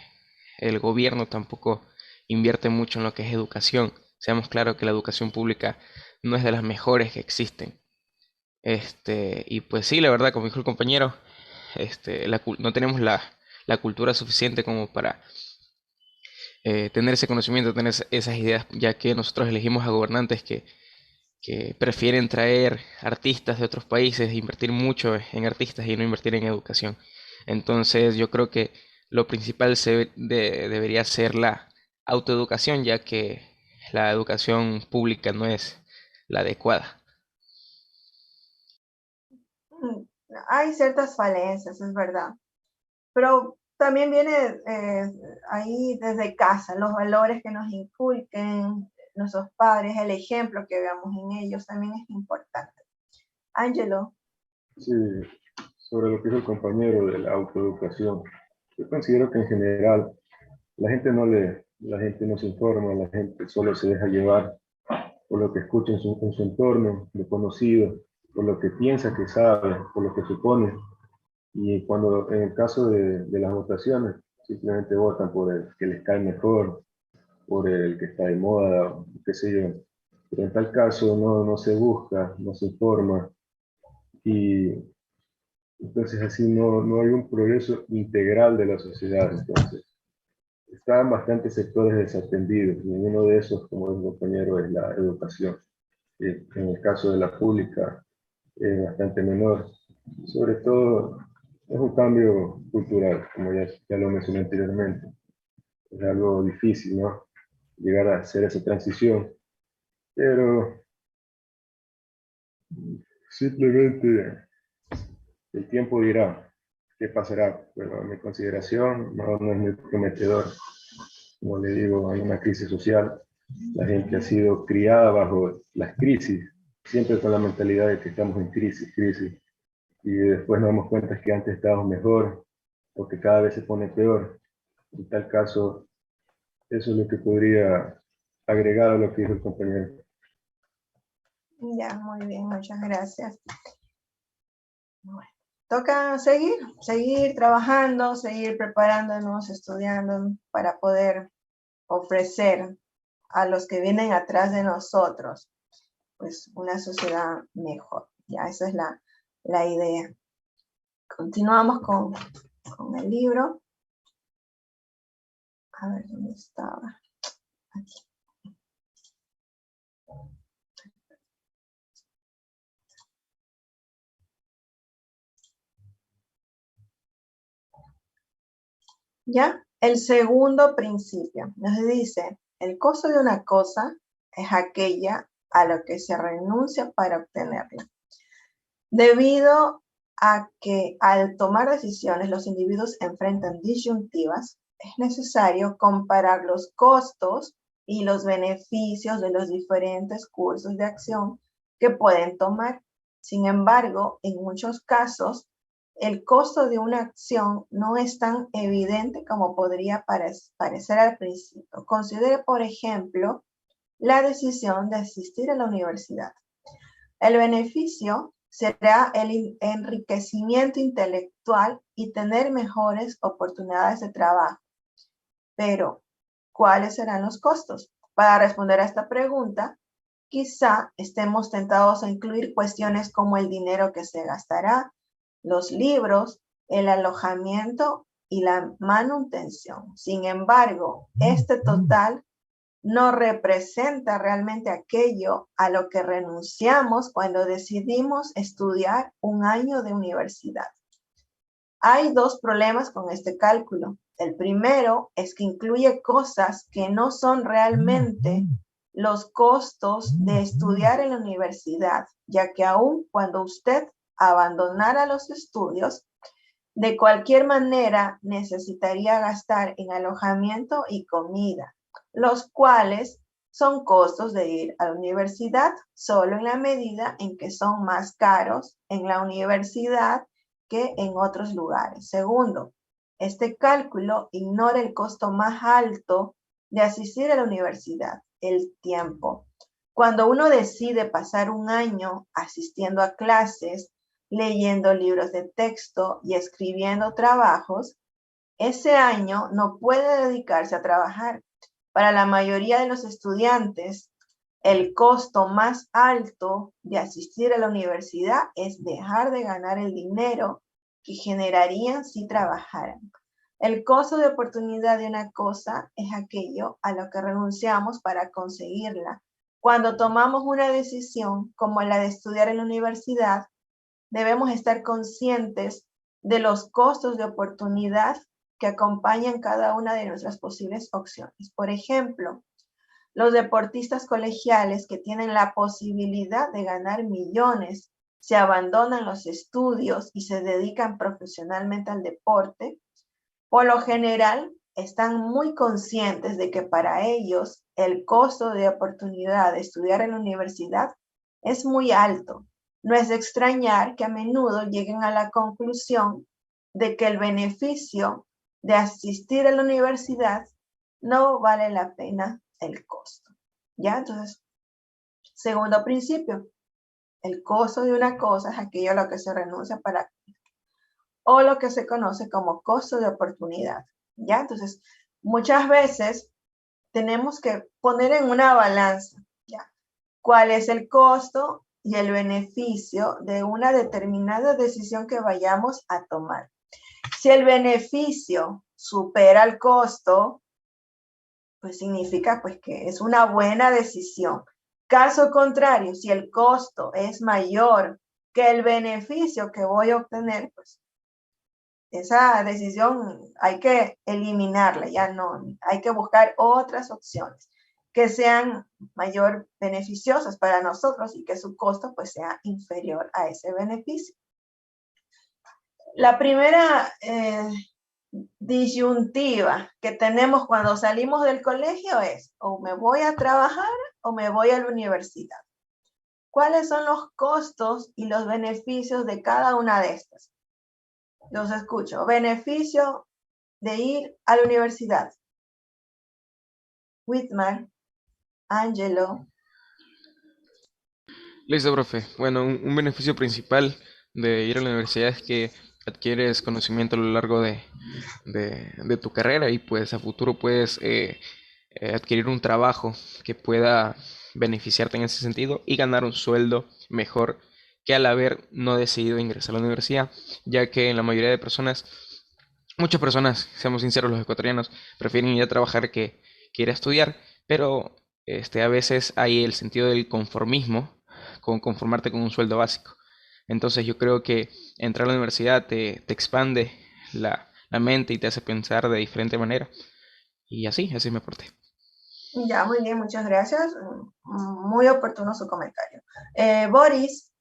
el gobierno tampoco invierte mucho en lo que es educación. Seamos claros que la educación pública no es de las mejores que existen. Y pues sí, la verdad, como dijo el compañero, no tenemos la cultura suficiente como para tener ese conocimiento, tener esas ideas, ya que nosotros elegimos a gobernantes que prefieren traer artistas de otros países, invertir mucho en artistas y no invertir en educación. Entonces yo creo que lo principal debería ser la autoeducación, ya que la educación pública no es la adecuada. Hay ciertas falencias, es verdad. Pero también viene ahí desde casa, los valores que nos inculquen nuestros padres, el ejemplo que veamos en ellos también es importante. Ángelo. Sí, sobre lo que dijo el compañero de la autoeducación. Yo considero que en general la gente no lee, la gente no se informa, la gente solo se deja llevar por lo que escucha en su entorno, lo conocido, por lo que piensa que sabe, por lo que supone. Y cuando en el caso de las votaciones, simplemente votan por el que les cae mejor, por el que está de moda, qué sé yo. Pero en tal caso no se busca, no se informa, y entonces así no hay un progreso integral de la sociedad. Entonces, están bastantes sectores desatendidos, y uno de esos, como el compañero, es la educación. En el caso de la pública es bastante menor. Sobre todo es un cambio cultural, como ya lo mencioné anteriormente. Es algo difícil, ¿no? Llegar a hacer esa transición, pero simplemente el tiempo dirá qué pasará. Pero a mi consideración no es muy prometedor. Como le digo, hay una crisis social. La gente ha sido criada bajo las crisis, siempre con la mentalidad de que estamos en crisis, crisis. Y después nos damos cuenta que antes estábamos mejor, porque cada vez se pone peor. En tal caso, eso es lo que podría agregar a lo que dijo el compañero. Ya, muy bien, muchas gracias. Bueno, toca seguir trabajando, seguir preparándonos, estudiando para poder ofrecer a los que vienen atrás de nosotros, pues una sociedad mejor. Ya, esa es la idea. Continuamos con el libro. A ver, ¿dónde estaba? Aquí. Ya, el segundo principio nos dice, el costo de una cosa es aquella a lo que se renuncia para obtenerla. Debido a que al tomar decisiones los individuos enfrentan disyuntivas, es necesario comparar los costos y los beneficios de los diferentes cursos de acción que pueden tomar. Sin embargo, en muchos casos, el costo de una acción no es tan evidente como podría parecer al principio. Considere, por ejemplo, la decisión de asistir a la universidad. El beneficio será el enriquecimiento intelectual y tener mejores oportunidades de trabajo. Pero, ¿cuáles serán los costos? Para responder a esta pregunta, quizá estemos tentados a incluir cuestiones como el dinero que se gastará, los libros, el alojamiento y la manutención. Sin embargo, este total no representa realmente aquello a lo que renunciamos cuando decidimos estudiar un año de universidad. Hay dos problemas con este cálculo. El primero es que incluye cosas que no son realmente los costos de estudiar en la universidad, ya que aun cuando usted abandonara los estudios, de cualquier manera necesitaría gastar en alojamiento y comida, los cuales son costos de ir a la universidad solo en la medida en que son más caros en la universidad que en otros lugares. Segundo, este cálculo ignora el costo más alto de asistir a la universidad, el tiempo. Cuando uno decide pasar un año asistiendo a clases, leyendo libros de texto y escribiendo trabajos, ese año no puede dedicarse a trabajar. Para la mayoría de los estudiantes, el costo más alto de asistir a la universidad es dejar de ganar el dinero que generarían si trabajaran. El costo de oportunidad de una cosa es aquello a lo que renunciamos para conseguirla. Cuando tomamos una decisión como la de estudiar en la universidad, debemos estar conscientes de los costos de oportunidad que acompañan cada una de nuestras posibles opciones. Por ejemplo, los deportistas colegiales que tienen la posibilidad de ganar millones, se abandonan los estudios y se dedican profesionalmente al deporte, Por lo general, están muy conscientes de que para ellos el costo de oportunidad de estudiar en la universidad es muy alto. No es de extrañar que a menudo lleguen a la conclusión de que el beneficio de asistir a la universidad no vale la pena el costo. ¿Ya? Entonces, segundo principio, el costo de una cosa es aquello a lo que se renuncia para, o lo que se conoce como costo de oportunidad. ¿Ya? Entonces, muchas veces tenemos que poner en una balanza, ¿ya? ¿Cuál es el costo y el beneficio de una determinada decisión que vayamos a tomar? Si el beneficio supera el costo, pues significa pues que es una buena decisión. Caso contrario, si el costo es mayor que el beneficio que voy a obtener, pues esa decisión hay que eliminarla, ya no, hay que buscar otras opciones que sean mayor beneficiosas para nosotros y que su costo pues sea inferior a ese beneficio. La primera disyuntiva que tenemos cuando salimos del colegio es o me voy a trabajar o me voy a la universidad. ¿Cuáles son los costos y los beneficios de cada una de estas? Los escucho. Beneficio de ir a la universidad. Whitman, Angelo. Listo, profe. Bueno, un beneficio principal de ir a la universidad es que adquieres conocimiento a lo largo de tu carrera y pues a futuro puedes adquirir un trabajo que pueda beneficiarte en ese sentido y ganar un sueldo mejor que al haber no decidido ingresar a la universidad, ya que en la mayoría de personas, muchas personas, seamos sinceros los ecuatorianos, prefieren ir a trabajar que ir a estudiar, pero a veces hay el sentido del conformismo, con conformarte con un sueldo básico. Entonces yo creo que entrar a la universidad te expande la mente y te hace pensar de diferente manera. Y así me porté. Ya, muy bien, muchas gracias. Muy oportuno su comentario. Boris.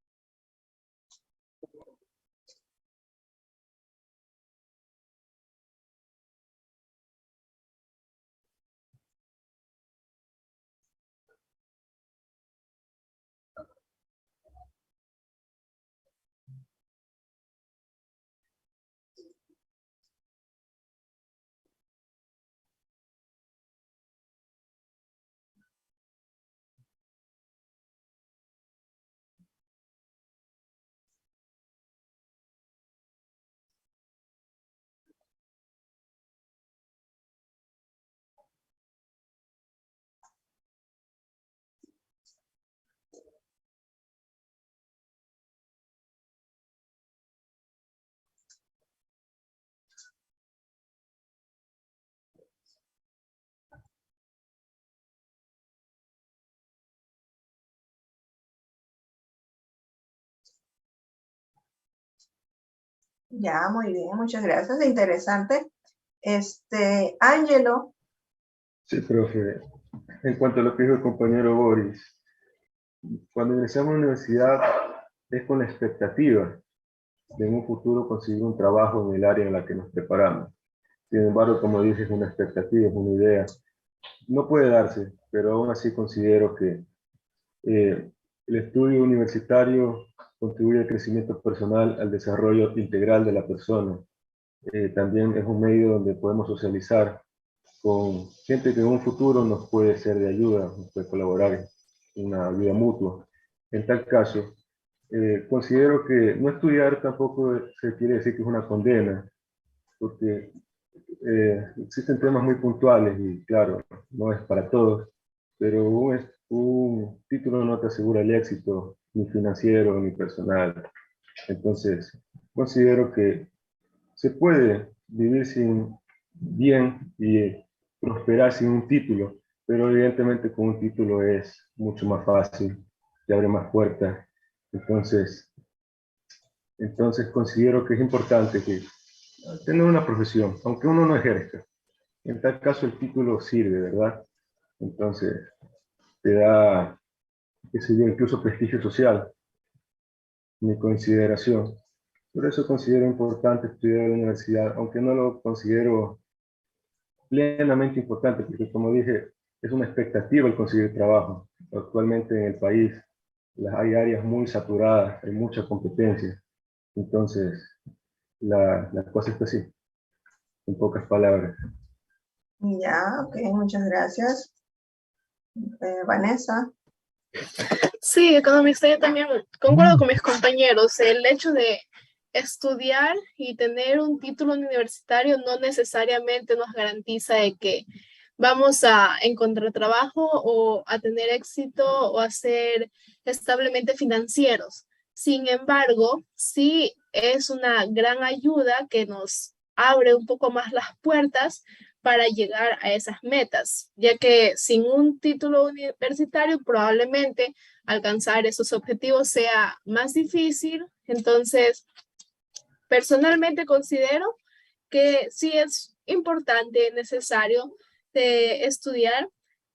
Ya, muy bien, muchas gracias. Interesante. Angelo. Sí, profe. En cuanto a lo que dijo el compañero Boris, cuando ingresamos a la universidad es con la expectativa de en un futuro conseguir un trabajo en el área en la que nos preparamos. Sin embargo, como dije, es una expectativa, es una idea. No puede darse, pero aún así considero que el estudio universitario contribuye al crecimiento personal, al desarrollo integral de la persona. También es un medio donde podemos socializar con gente que en un futuro nos puede ser de ayuda, nos puede colaborar en una ayuda mutua. En tal caso, considero que no estudiar tampoco se quiere decir que es una condena, porque existen temas muy puntuales y claro, no es para todos, pero un título no te asegura el éxito ni financiero ni personal. Entonces, considero que se puede vivir sin bien y prosperar sin un título, pero evidentemente con un título es mucho más fácil, te abre más puertas. Entonces, entonces considero que es importante que tener una profesión, aunque uno no ejerza. En tal caso el título sirve, ¿verdad? Entonces, te da, qué sé yo, incluso prestigio social, mi consideración. Por eso considero importante estudiar en la universidad, aunque no lo considero plenamente importante, porque como dije, es una expectativa el conseguir trabajo. Actualmente en el país hay áreas muy saturadas, hay mucha competencia. Entonces, la cosa está así, en pocas palabras. Ya, ok, muchas gracias. Vanessa. Sí, economista, yo también concuerdo con mis compañeros. El hecho de estudiar y tener un título universitario no necesariamente nos garantiza de que vamos a encontrar trabajo o a tener éxito o a ser establemente financieros. Sin embargo, sí es una gran ayuda que nos abre un poco más las puertas para llegar a esas metas, ya que sin un título universitario probablemente alcanzar esos objetivos sea más difícil. Entonces, personalmente considero que sí es importante, necesario de estudiar,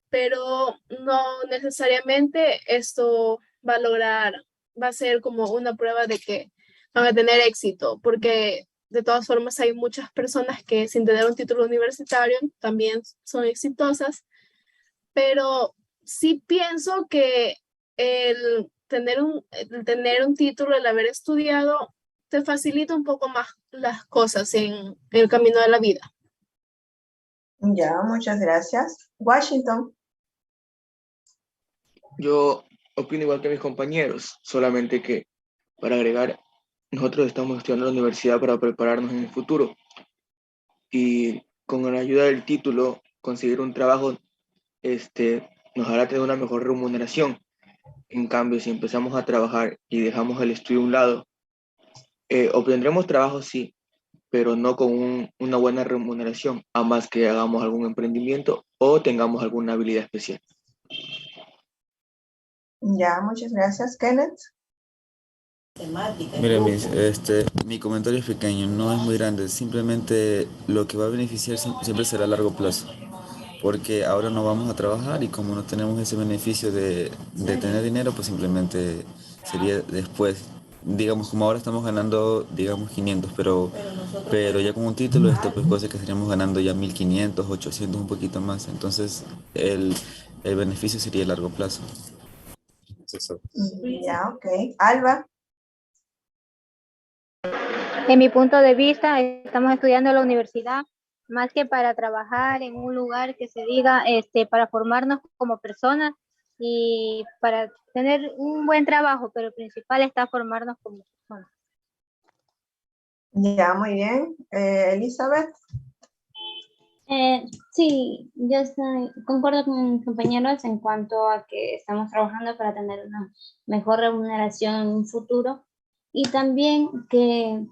pero no necesariamente esto va a lograr, va a ser como una prueba de que van a tener éxito, porque de todas formas hay muchas personas que sin tener un título universitario también son exitosas, pero sí pienso que el tener un título, el haber estudiado, te facilita un poco más las cosas en el camino de la vida. Ya, muchas gracias. Washington. Yo opino igual que mis compañeros, solamente que para agregar, nosotros estamos estudiando en la universidad para prepararnos en el futuro y con la ayuda del título, conseguir un trabajo nos hará tener una mejor remuneración. En cambio, si empezamos a trabajar y dejamos el estudio a un lado, obtendremos trabajo, sí, pero no con una buena remuneración, a más que hagamos algún emprendimiento o tengamos alguna habilidad especial. Ya, muchas gracias. Kenneth. Mira, mi comentario es pequeño, no es muy grande, simplemente lo que va a beneficiar siempre será a largo plazo, porque ahora no vamos a trabajar y como no tenemos ese beneficio de tener dinero, pues simplemente sería después, digamos, como ahora estamos ganando, digamos, 500, pero ya con un título, pues puede ser que estaríamos ganando ya 1500, 800, un poquito más, entonces el beneficio sería a largo plazo. Eso. Ya, ok. Alba. En mi punto de vista, estamos estudiando en la universidad más que para trabajar en un lugar que se diga, para formarnos como personas y para tener un buen trabajo, pero el principal está formarnos como personas. Ya, muy bien. Elizabeth. Sí, concuerdo con mis compañeros en cuanto a que estamos trabajando para tener una mejor remuneración en un futuro y también que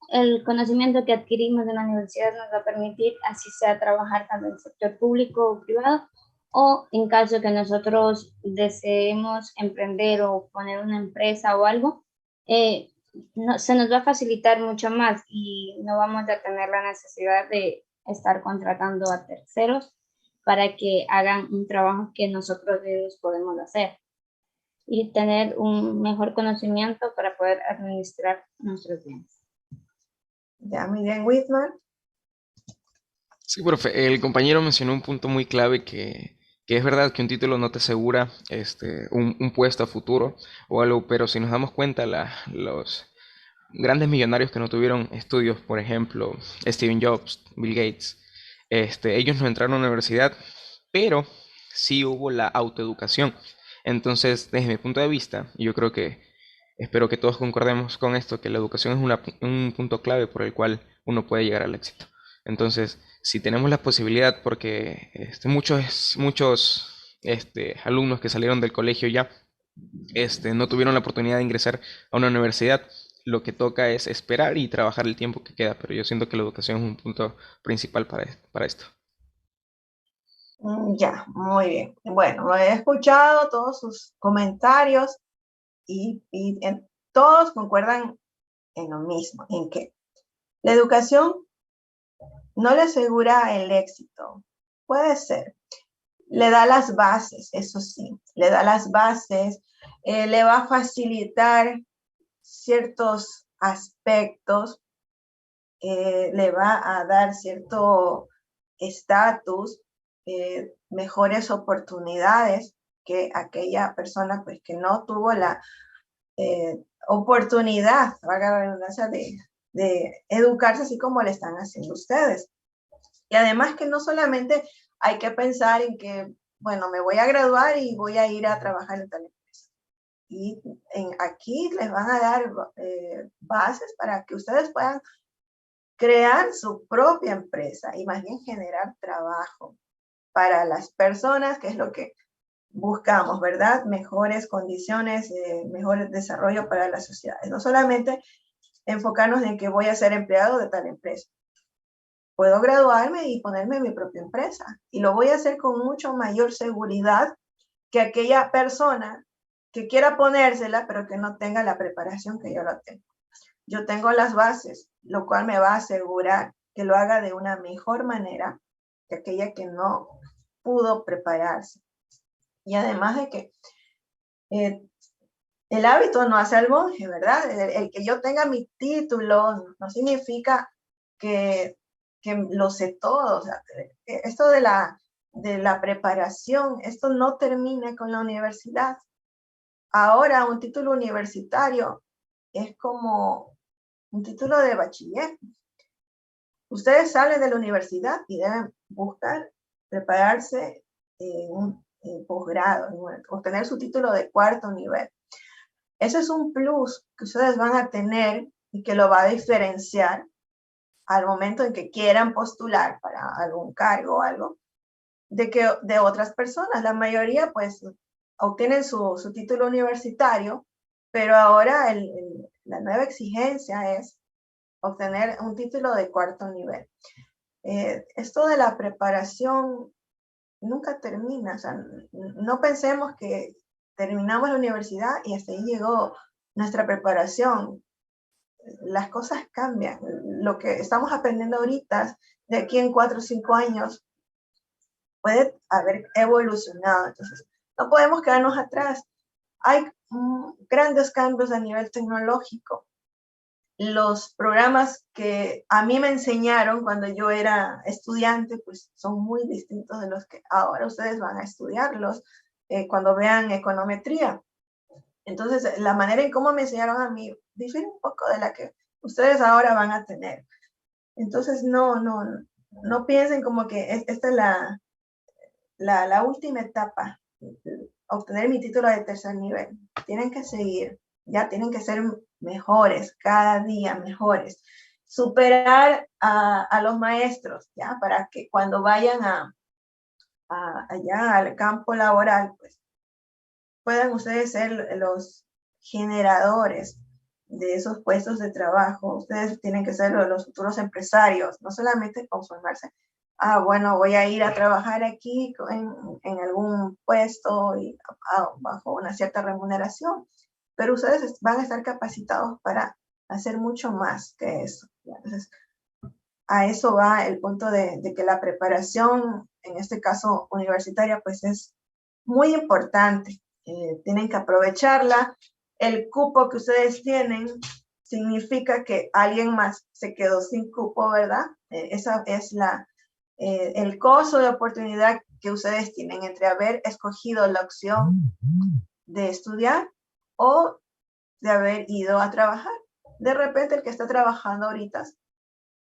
el conocimiento que adquirimos de la universidad nos va a permitir, así sea, trabajar tanto en el sector público o privado, o en caso que nosotros deseemos emprender o poner una empresa o algo, se nos va a facilitar mucho más y no vamos a tener la necesidad de estar contratando a terceros para que hagan un trabajo que nosotros ellos podemos hacer y tener un mejor conocimiento para poder administrar nuestros bienes. Ya, muy bien, Whitman. Sí, profe, el compañero mencionó un punto muy clave que es verdad que un título no te asegura un puesto a futuro o algo, pero si nos damos cuenta, los grandes millonarios que no tuvieron estudios, por ejemplo, Steve Jobs, Bill Gates, ellos no entraron a la universidad, pero sí hubo la autoeducación. Entonces, desde mi punto de vista, yo creo que espero que todos concordemos con esto, que la educación es un punto clave por el cual uno puede llegar al éxito. Entonces, si tenemos la posibilidad, porque muchos alumnos que salieron del colegio ya no tuvieron la oportunidad de ingresar a una universidad, lo que toca es esperar y trabajar el tiempo que queda, pero yo siento que la educación es un punto principal para esto. Ya, muy bien. Bueno, he escuchado todos sus comentarios y todos concuerdan en lo mismo, en que la educación no le asegura el éxito. Puede ser. Le da las bases, eso sí, le da las bases, le va a facilitar ciertos aspectos, le va a dar cierto estatus, mejores oportunidades que aquella persona pues, que no tuvo la oportunidad, valga la redundancia, de educarse así como le están haciendo ustedes. Y además que no solamente hay que pensar en que, bueno, me voy a graduar y voy a ir a trabajar en tal empresa. Y aquí les van a dar bases para que ustedes puedan crear su propia empresa y más bien generar trabajo para las personas, que es lo que buscamos, ¿verdad? Mejores condiciones, mejor desarrollo para las sociedades. No solamente enfocarnos en que voy a ser empleado de tal empresa. Puedo graduarme y ponerme mi propia empresa. Y lo voy a hacer con mucho mayor seguridad que aquella persona que quiera ponérsela, pero que no tenga la preparación que yo la tengo. Yo tengo las bases, lo cual me va a asegurar que lo haga de una mejor manera que aquella que no pudo prepararse. Y además de que el hábito no hace al monje, ¿verdad? El que yo tenga mi título no significa que lo sé todo. O sea, esto de la preparación, esto no termina con la universidad. Ahora un título universitario es como un título de bachiller. Ustedes salen de la universidad y deben buscar prepararse en un posgrado, obtener su título de 4º nivel. Ese es un plus que ustedes van a tener y que lo va a diferenciar al momento en que quieran postular para algún cargo o algo, de otras personas. La mayoría pues obtienen su título universitario, pero ahora la nueva exigencia es obtener un título de 4º nivel. Esto de la preparación nunca termina. O sea, no pensemos que terminamos la universidad y hasta ahí llegó nuestra preparación. Las cosas cambian. Lo que estamos aprendiendo ahorita, de aquí en 4 o 5 años, puede haber evolucionado. Entonces, no podemos quedarnos atrás. Hay grandes cambios a nivel tecnológico. Los programas que a mí me enseñaron cuando yo era estudiante, pues son muy distintos de los que ahora ustedes van a estudiarlos cuando vean econometría. Entonces, la manera en cómo me enseñaron a mí difiere un poco de la que ustedes ahora van a tener. Entonces, no piensen como que esta es la última etapa, obtener mi título de 3er nivel. Tienen que seguir, ya tienen que ser mejores, cada día mejores. Superar a los maestros, ya, para que cuando vayan allá al campo laboral, pues, puedan ustedes ser los generadores de esos puestos de trabajo. Ustedes tienen que ser los futuros empresarios, no solamente conformarse. Bueno, voy a ir a trabajar aquí en algún puesto y bajo una cierta remuneración, pero ustedes van a estar capacitados para hacer mucho más que eso. Entonces, a eso va el punto de que la preparación, en este caso universitaria, pues es muy importante. Tienen que aprovecharla. El cupo que ustedes tienen significa que alguien más se quedó sin cupo, ¿verdad? Esa es el costo de oportunidad que ustedes tienen entre haber escogido la opción de estudiar o de haber ido a trabajar. De repente el que está trabajando ahorita,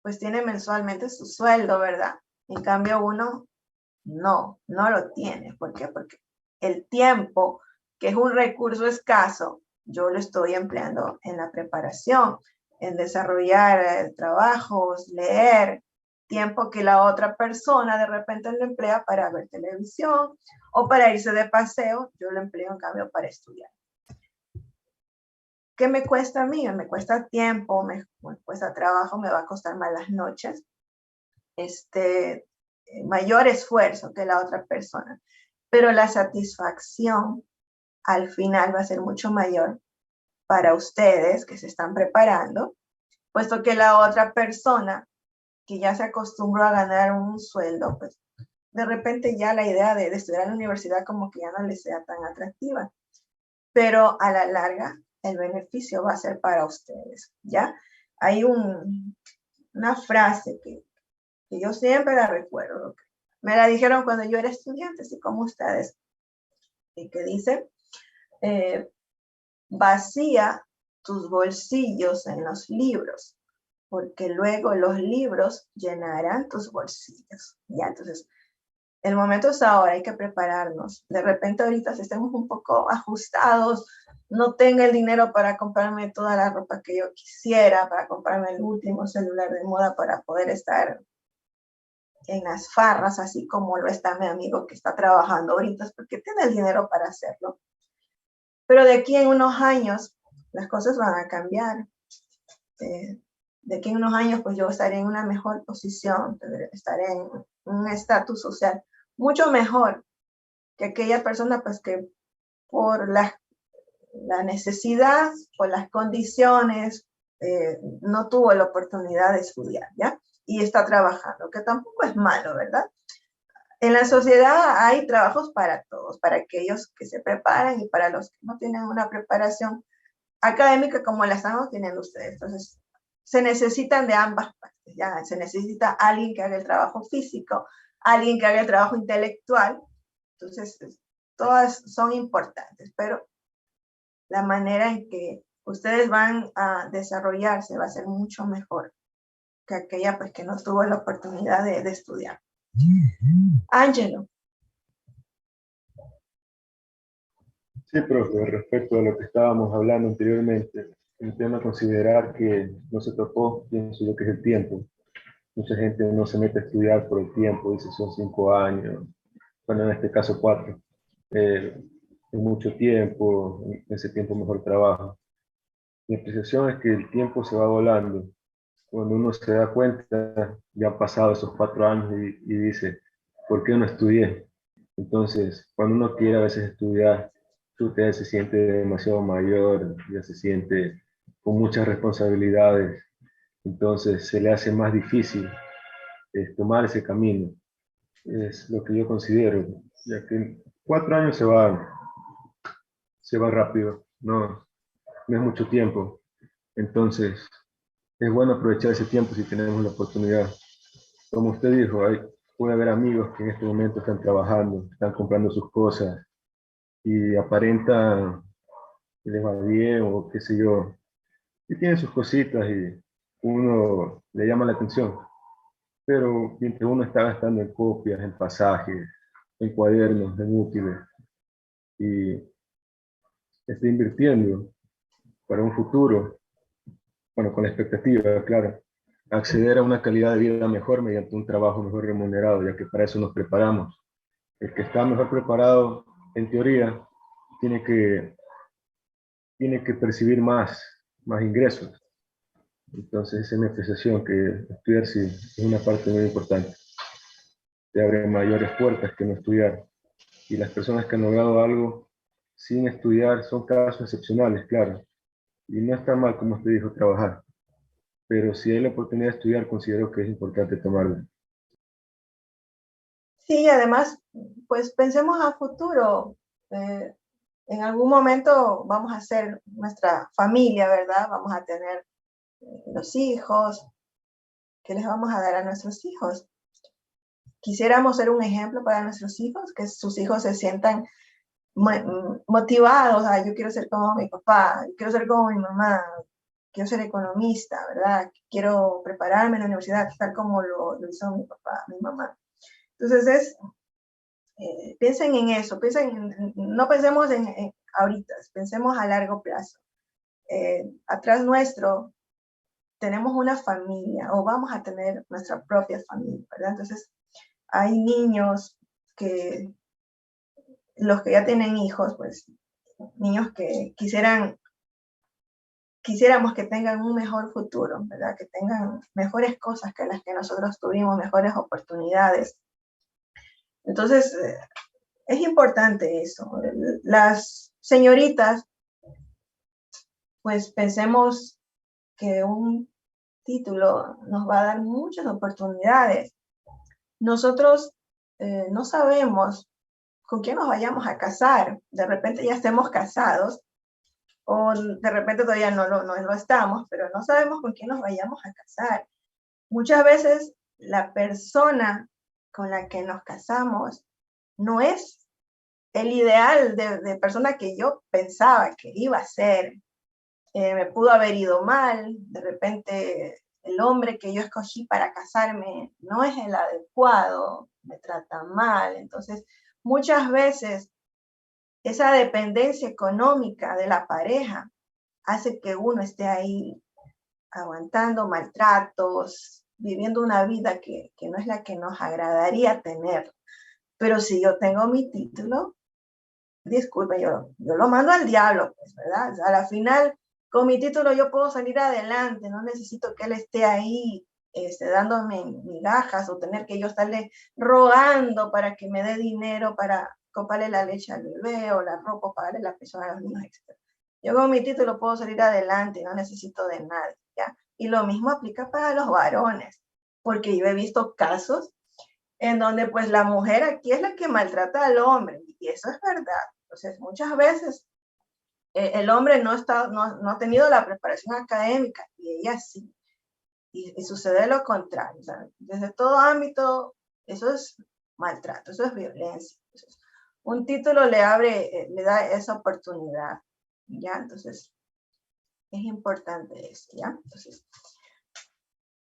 pues tiene mensualmente su sueldo, ¿verdad? En cambio uno no lo tiene. ¿Por qué? Porque el tiempo, que es un recurso escaso, yo lo estoy empleando en la preparación, en desarrollar trabajos, leer, tiempo que la otra persona de repente lo emplea para ver televisión o para irse de paseo, yo lo empleo en cambio para estudiar. ¿Qué me cuesta a mí? Me cuesta tiempo, me cuesta trabajo, me va a costar más las noches, mayor esfuerzo que la otra persona, pero la satisfacción al final va a ser mucho mayor para ustedes que se están preparando, puesto que la otra persona que ya se acostumbró a ganar un sueldo, pues de repente ya la idea de estudiar en la universidad como que ya no les sea tan atractiva. Pero a la larga, el beneficio va a ser para ustedes, ¿ya? Hay una frase que yo siempre la recuerdo. Me la dijeron cuando yo era estudiante, así como ustedes, y que dice, vacía tus bolsillos en los libros, porque luego los libros llenarán tus bolsillos, ¿ya? Entonces, el momento es ahora, hay que prepararnos. De repente ahorita si estemos un poco ajustados, no tenga el dinero para comprarme toda la ropa que yo quisiera, para comprarme el último celular de moda para poder estar en las farras, así como lo está mi amigo que está trabajando ahorita, es porque tiene el dinero para hacerlo. Pero de aquí en unos años, las cosas van a cambiar. De aquí en unos años, pues yo estaré en una mejor posición, estaré en un estatus social mucho mejor que aquella persona, pues que por la necesidad, por las condiciones, no tuvo la oportunidad de estudiar, ¿ya? Y está trabajando, que tampoco es malo, ¿verdad? En la sociedad hay trabajos para todos, para aquellos que se preparan y para los que no tienen una preparación académica como la están teniendo ustedes. Entonces, se necesitan de ambas partes, ¿ya? Se necesita alguien que haga el trabajo físico, alguien que haga el trabajo intelectual. Entonces, todas son importantes, pero la manera en que ustedes van a desarrollarse va a ser mucho mejor que aquella pues, que no tuvo la oportunidad de estudiar. Ángelo. Sí, profe, respecto a lo que estábamos hablando anteriormente, el tema considerar que no se tocó, pienso yo que es el tiempo. Mucha gente no se mete a estudiar por el tiempo, dice son 5 años, bueno, en este caso 4. Es mucho tiempo, en ese tiempo mejor trabajo. Mi apreciación es que el tiempo se va volando. Cuando uno se da cuenta, ya han pasado esos 4 años y dice, ¿por qué no estudié? Entonces, cuando uno quiere a veces estudiar, usted se siente demasiado mayor, ya se siente con muchas responsabilidades, entonces se le hace más difícil tomar ese camino. Es lo que yo considero, ya que 4 años se va rápido, no es mucho tiempo. Entonces, es bueno aprovechar ese tiempo si tenemos la oportunidad. Como usted dijo, puede haber amigos que en este momento están trabajando, están comprando sus cosas y aparenta que les va bien o qué sé yo, y tienen sus cositas y uno le llama la atención. Pero mientras uno está gastando en copias, en pasajes, en cuadernos, en útiles, y está invirtiendo para un futuro, bueno, con la expectativa, claro, acceder a una calidad de vida mejor mediante un trabajo mejor remunerado, ya que para eso nos preparamos. El que está mejor preparado, en teoría, tiene que percibir más ingresos. Entonces, esa es mi apreciación, que estudiar sí es una parte muy importante. Te abre mayores puertas que no estudiar. Y las personas que han logrado algo sin estudiar son casos excepcionales, claro. Y no está mal, como usted dijo, trabajar. Pero si hay la oportunidad de estudiar, considero que es importante tomarla. Sí, además, pues pensemos a futuro. En algún momento vamos a ser nuestra familia, ¿verdad? Vamos a tener los hijos. ¿Qué les vamos a dar a nuestros hijos? Quisiéramos ser un ejemplo para nuestros hijos, que sus hijos se sientan motivados. Yo quiero ser como mi papá, quiero ser como mi mamá, quiero ser economista, ¿verdad? Quiero prepararme en la universidad, tal como lo hizo mi papá, mi mamá. Entonces, piensen en eso, no pensemos en ahorita, pensemos a largo plazo. Atrás nuestro tenemos una familia o vamos a tener nuestra propia familia, ¿verdad? Entonces, hay niños los que ya tienen hijos, pues, niños que quisiéramos que tengan un mejor futuro, ¿verdad? Que tengan mejores cosas que las que nosotros tuvimos, mejores oportunidades. Entonces, es importante eso. Las señoritas, pues pensemos que un título nos va a dar muchas oportunidades. Nosotros no sabemos con quién nos vayamos a casar. De repente ya estemos casados o de repente todavía no lo estamos, pero no sabemos con quién nos vayamos a casar. Muchas veces la persona con la que nos casamos no es el ideal de persona que yo pensaba que iba a ser. Me pudo haber ido mal, de repente el hombre que yo escogí para casarme no es el adecuado, me trata mal. Entonces, muchas veces esa dependencia económica de la pareja hace que uno esté ahí aguantando maltratos, viviendo una vida que no es la que nos agradaría tener. Pero si yo tengo mi título, disculpe, yo lo mando al diablo, pues, ¿verdad? O sea, a la final, con mi título yo puedo salir adelante, no necesito que él esté ahí dándome migajas o tener que yo estarle rogando para que me dé dinero para comprarle la leche al bebé o la ropa, pagarle la pensión a los niños, etc. Yo con mi título puedo salir adelante, no necesito de nadie, ¿ya? Y lo mismo aplica para los varones, porque yo he visto casos en donde pues la mujer aquí es la que maltrata al hombre, y eso es verdad. Entonces, muchas veces el hombre no ha tenido la preparación académica y ella sí. Y sucede lo contrario. O sea, desde todo ámbito, eso es maltrato, eso es violencia. Entonces, un título le da esa oportunidad, ¿ya? Entonces, es importante eso, ¿ya? Entonces,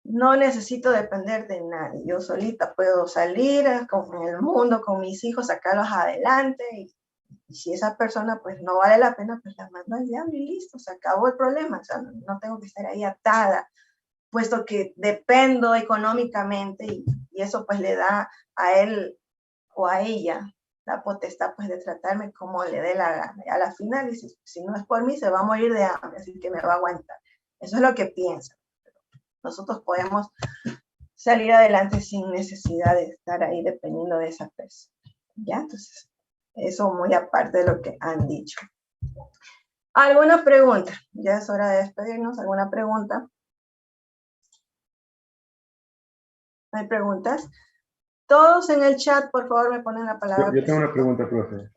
no necesito depender de nadie. Yo solita puedo salir en el mundo con mis hijos, sacarlos adelante. Y si esa persona pues no vale la pena, pues la mando al diablo y listo, se acabó el problema. O sea, no tengo que estar ahí atada, puesto que dependo económicamente y eso pues le da a él o a ella la potestad pues de tratarme como le dé la gana. Y a la final, si no es por mí, se va a morir de hambre, así que me va a aguantar. Eso es lo que piensan. Nosotros podemos salir adelante sin necesidad de estar ahí dependiendo de esa persona. ¿Ya? Entonces, eso muy aparte de lo que han dicho. ¿Alguna pregunta? Ya es hora de despedirnos. ¿Alguna pregunta? ¿No hay preguntas? Todos en el chat, por favor, me ponen la palabra. Yo tengo una pregunta, profe.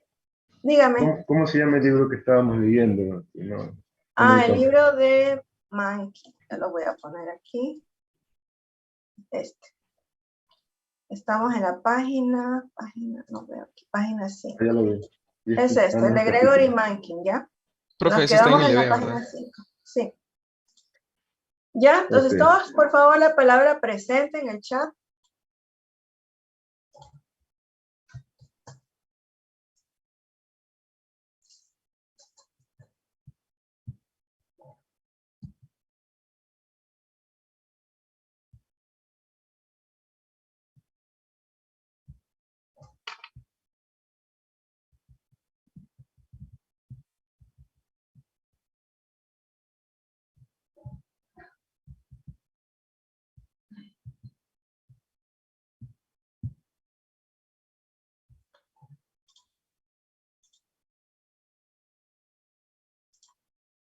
Dígame. ¿Cómo se llama el libro que estábamos leyendo? El libro de Mankin. Lo voy a poner aquí. Estamos en la página 5. Ya lo vi. Es el de Gregory Mankin, ¿ya? Profe, Nos ese está en quedamos el en la idea, página ¿verdad? 5. Sí. ¿Ya? Entonces, Ok. todos, por favor, la palabra presente en el chat.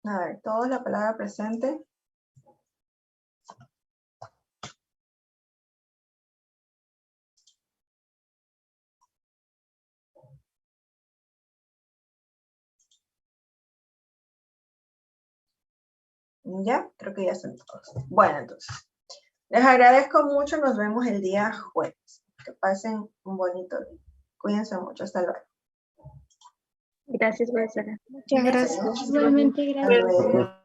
A ver, todos la palabra presente. Ya, creo que ya están todos. Bueno, entonces, les agradezco mucho. Nos vemos el día jueves. Que pasen un bonito día. Cuídense mucho. Hasta luego. Gracias, profesora. Muchas gracias. Hasta Igualmente, gracias. luego.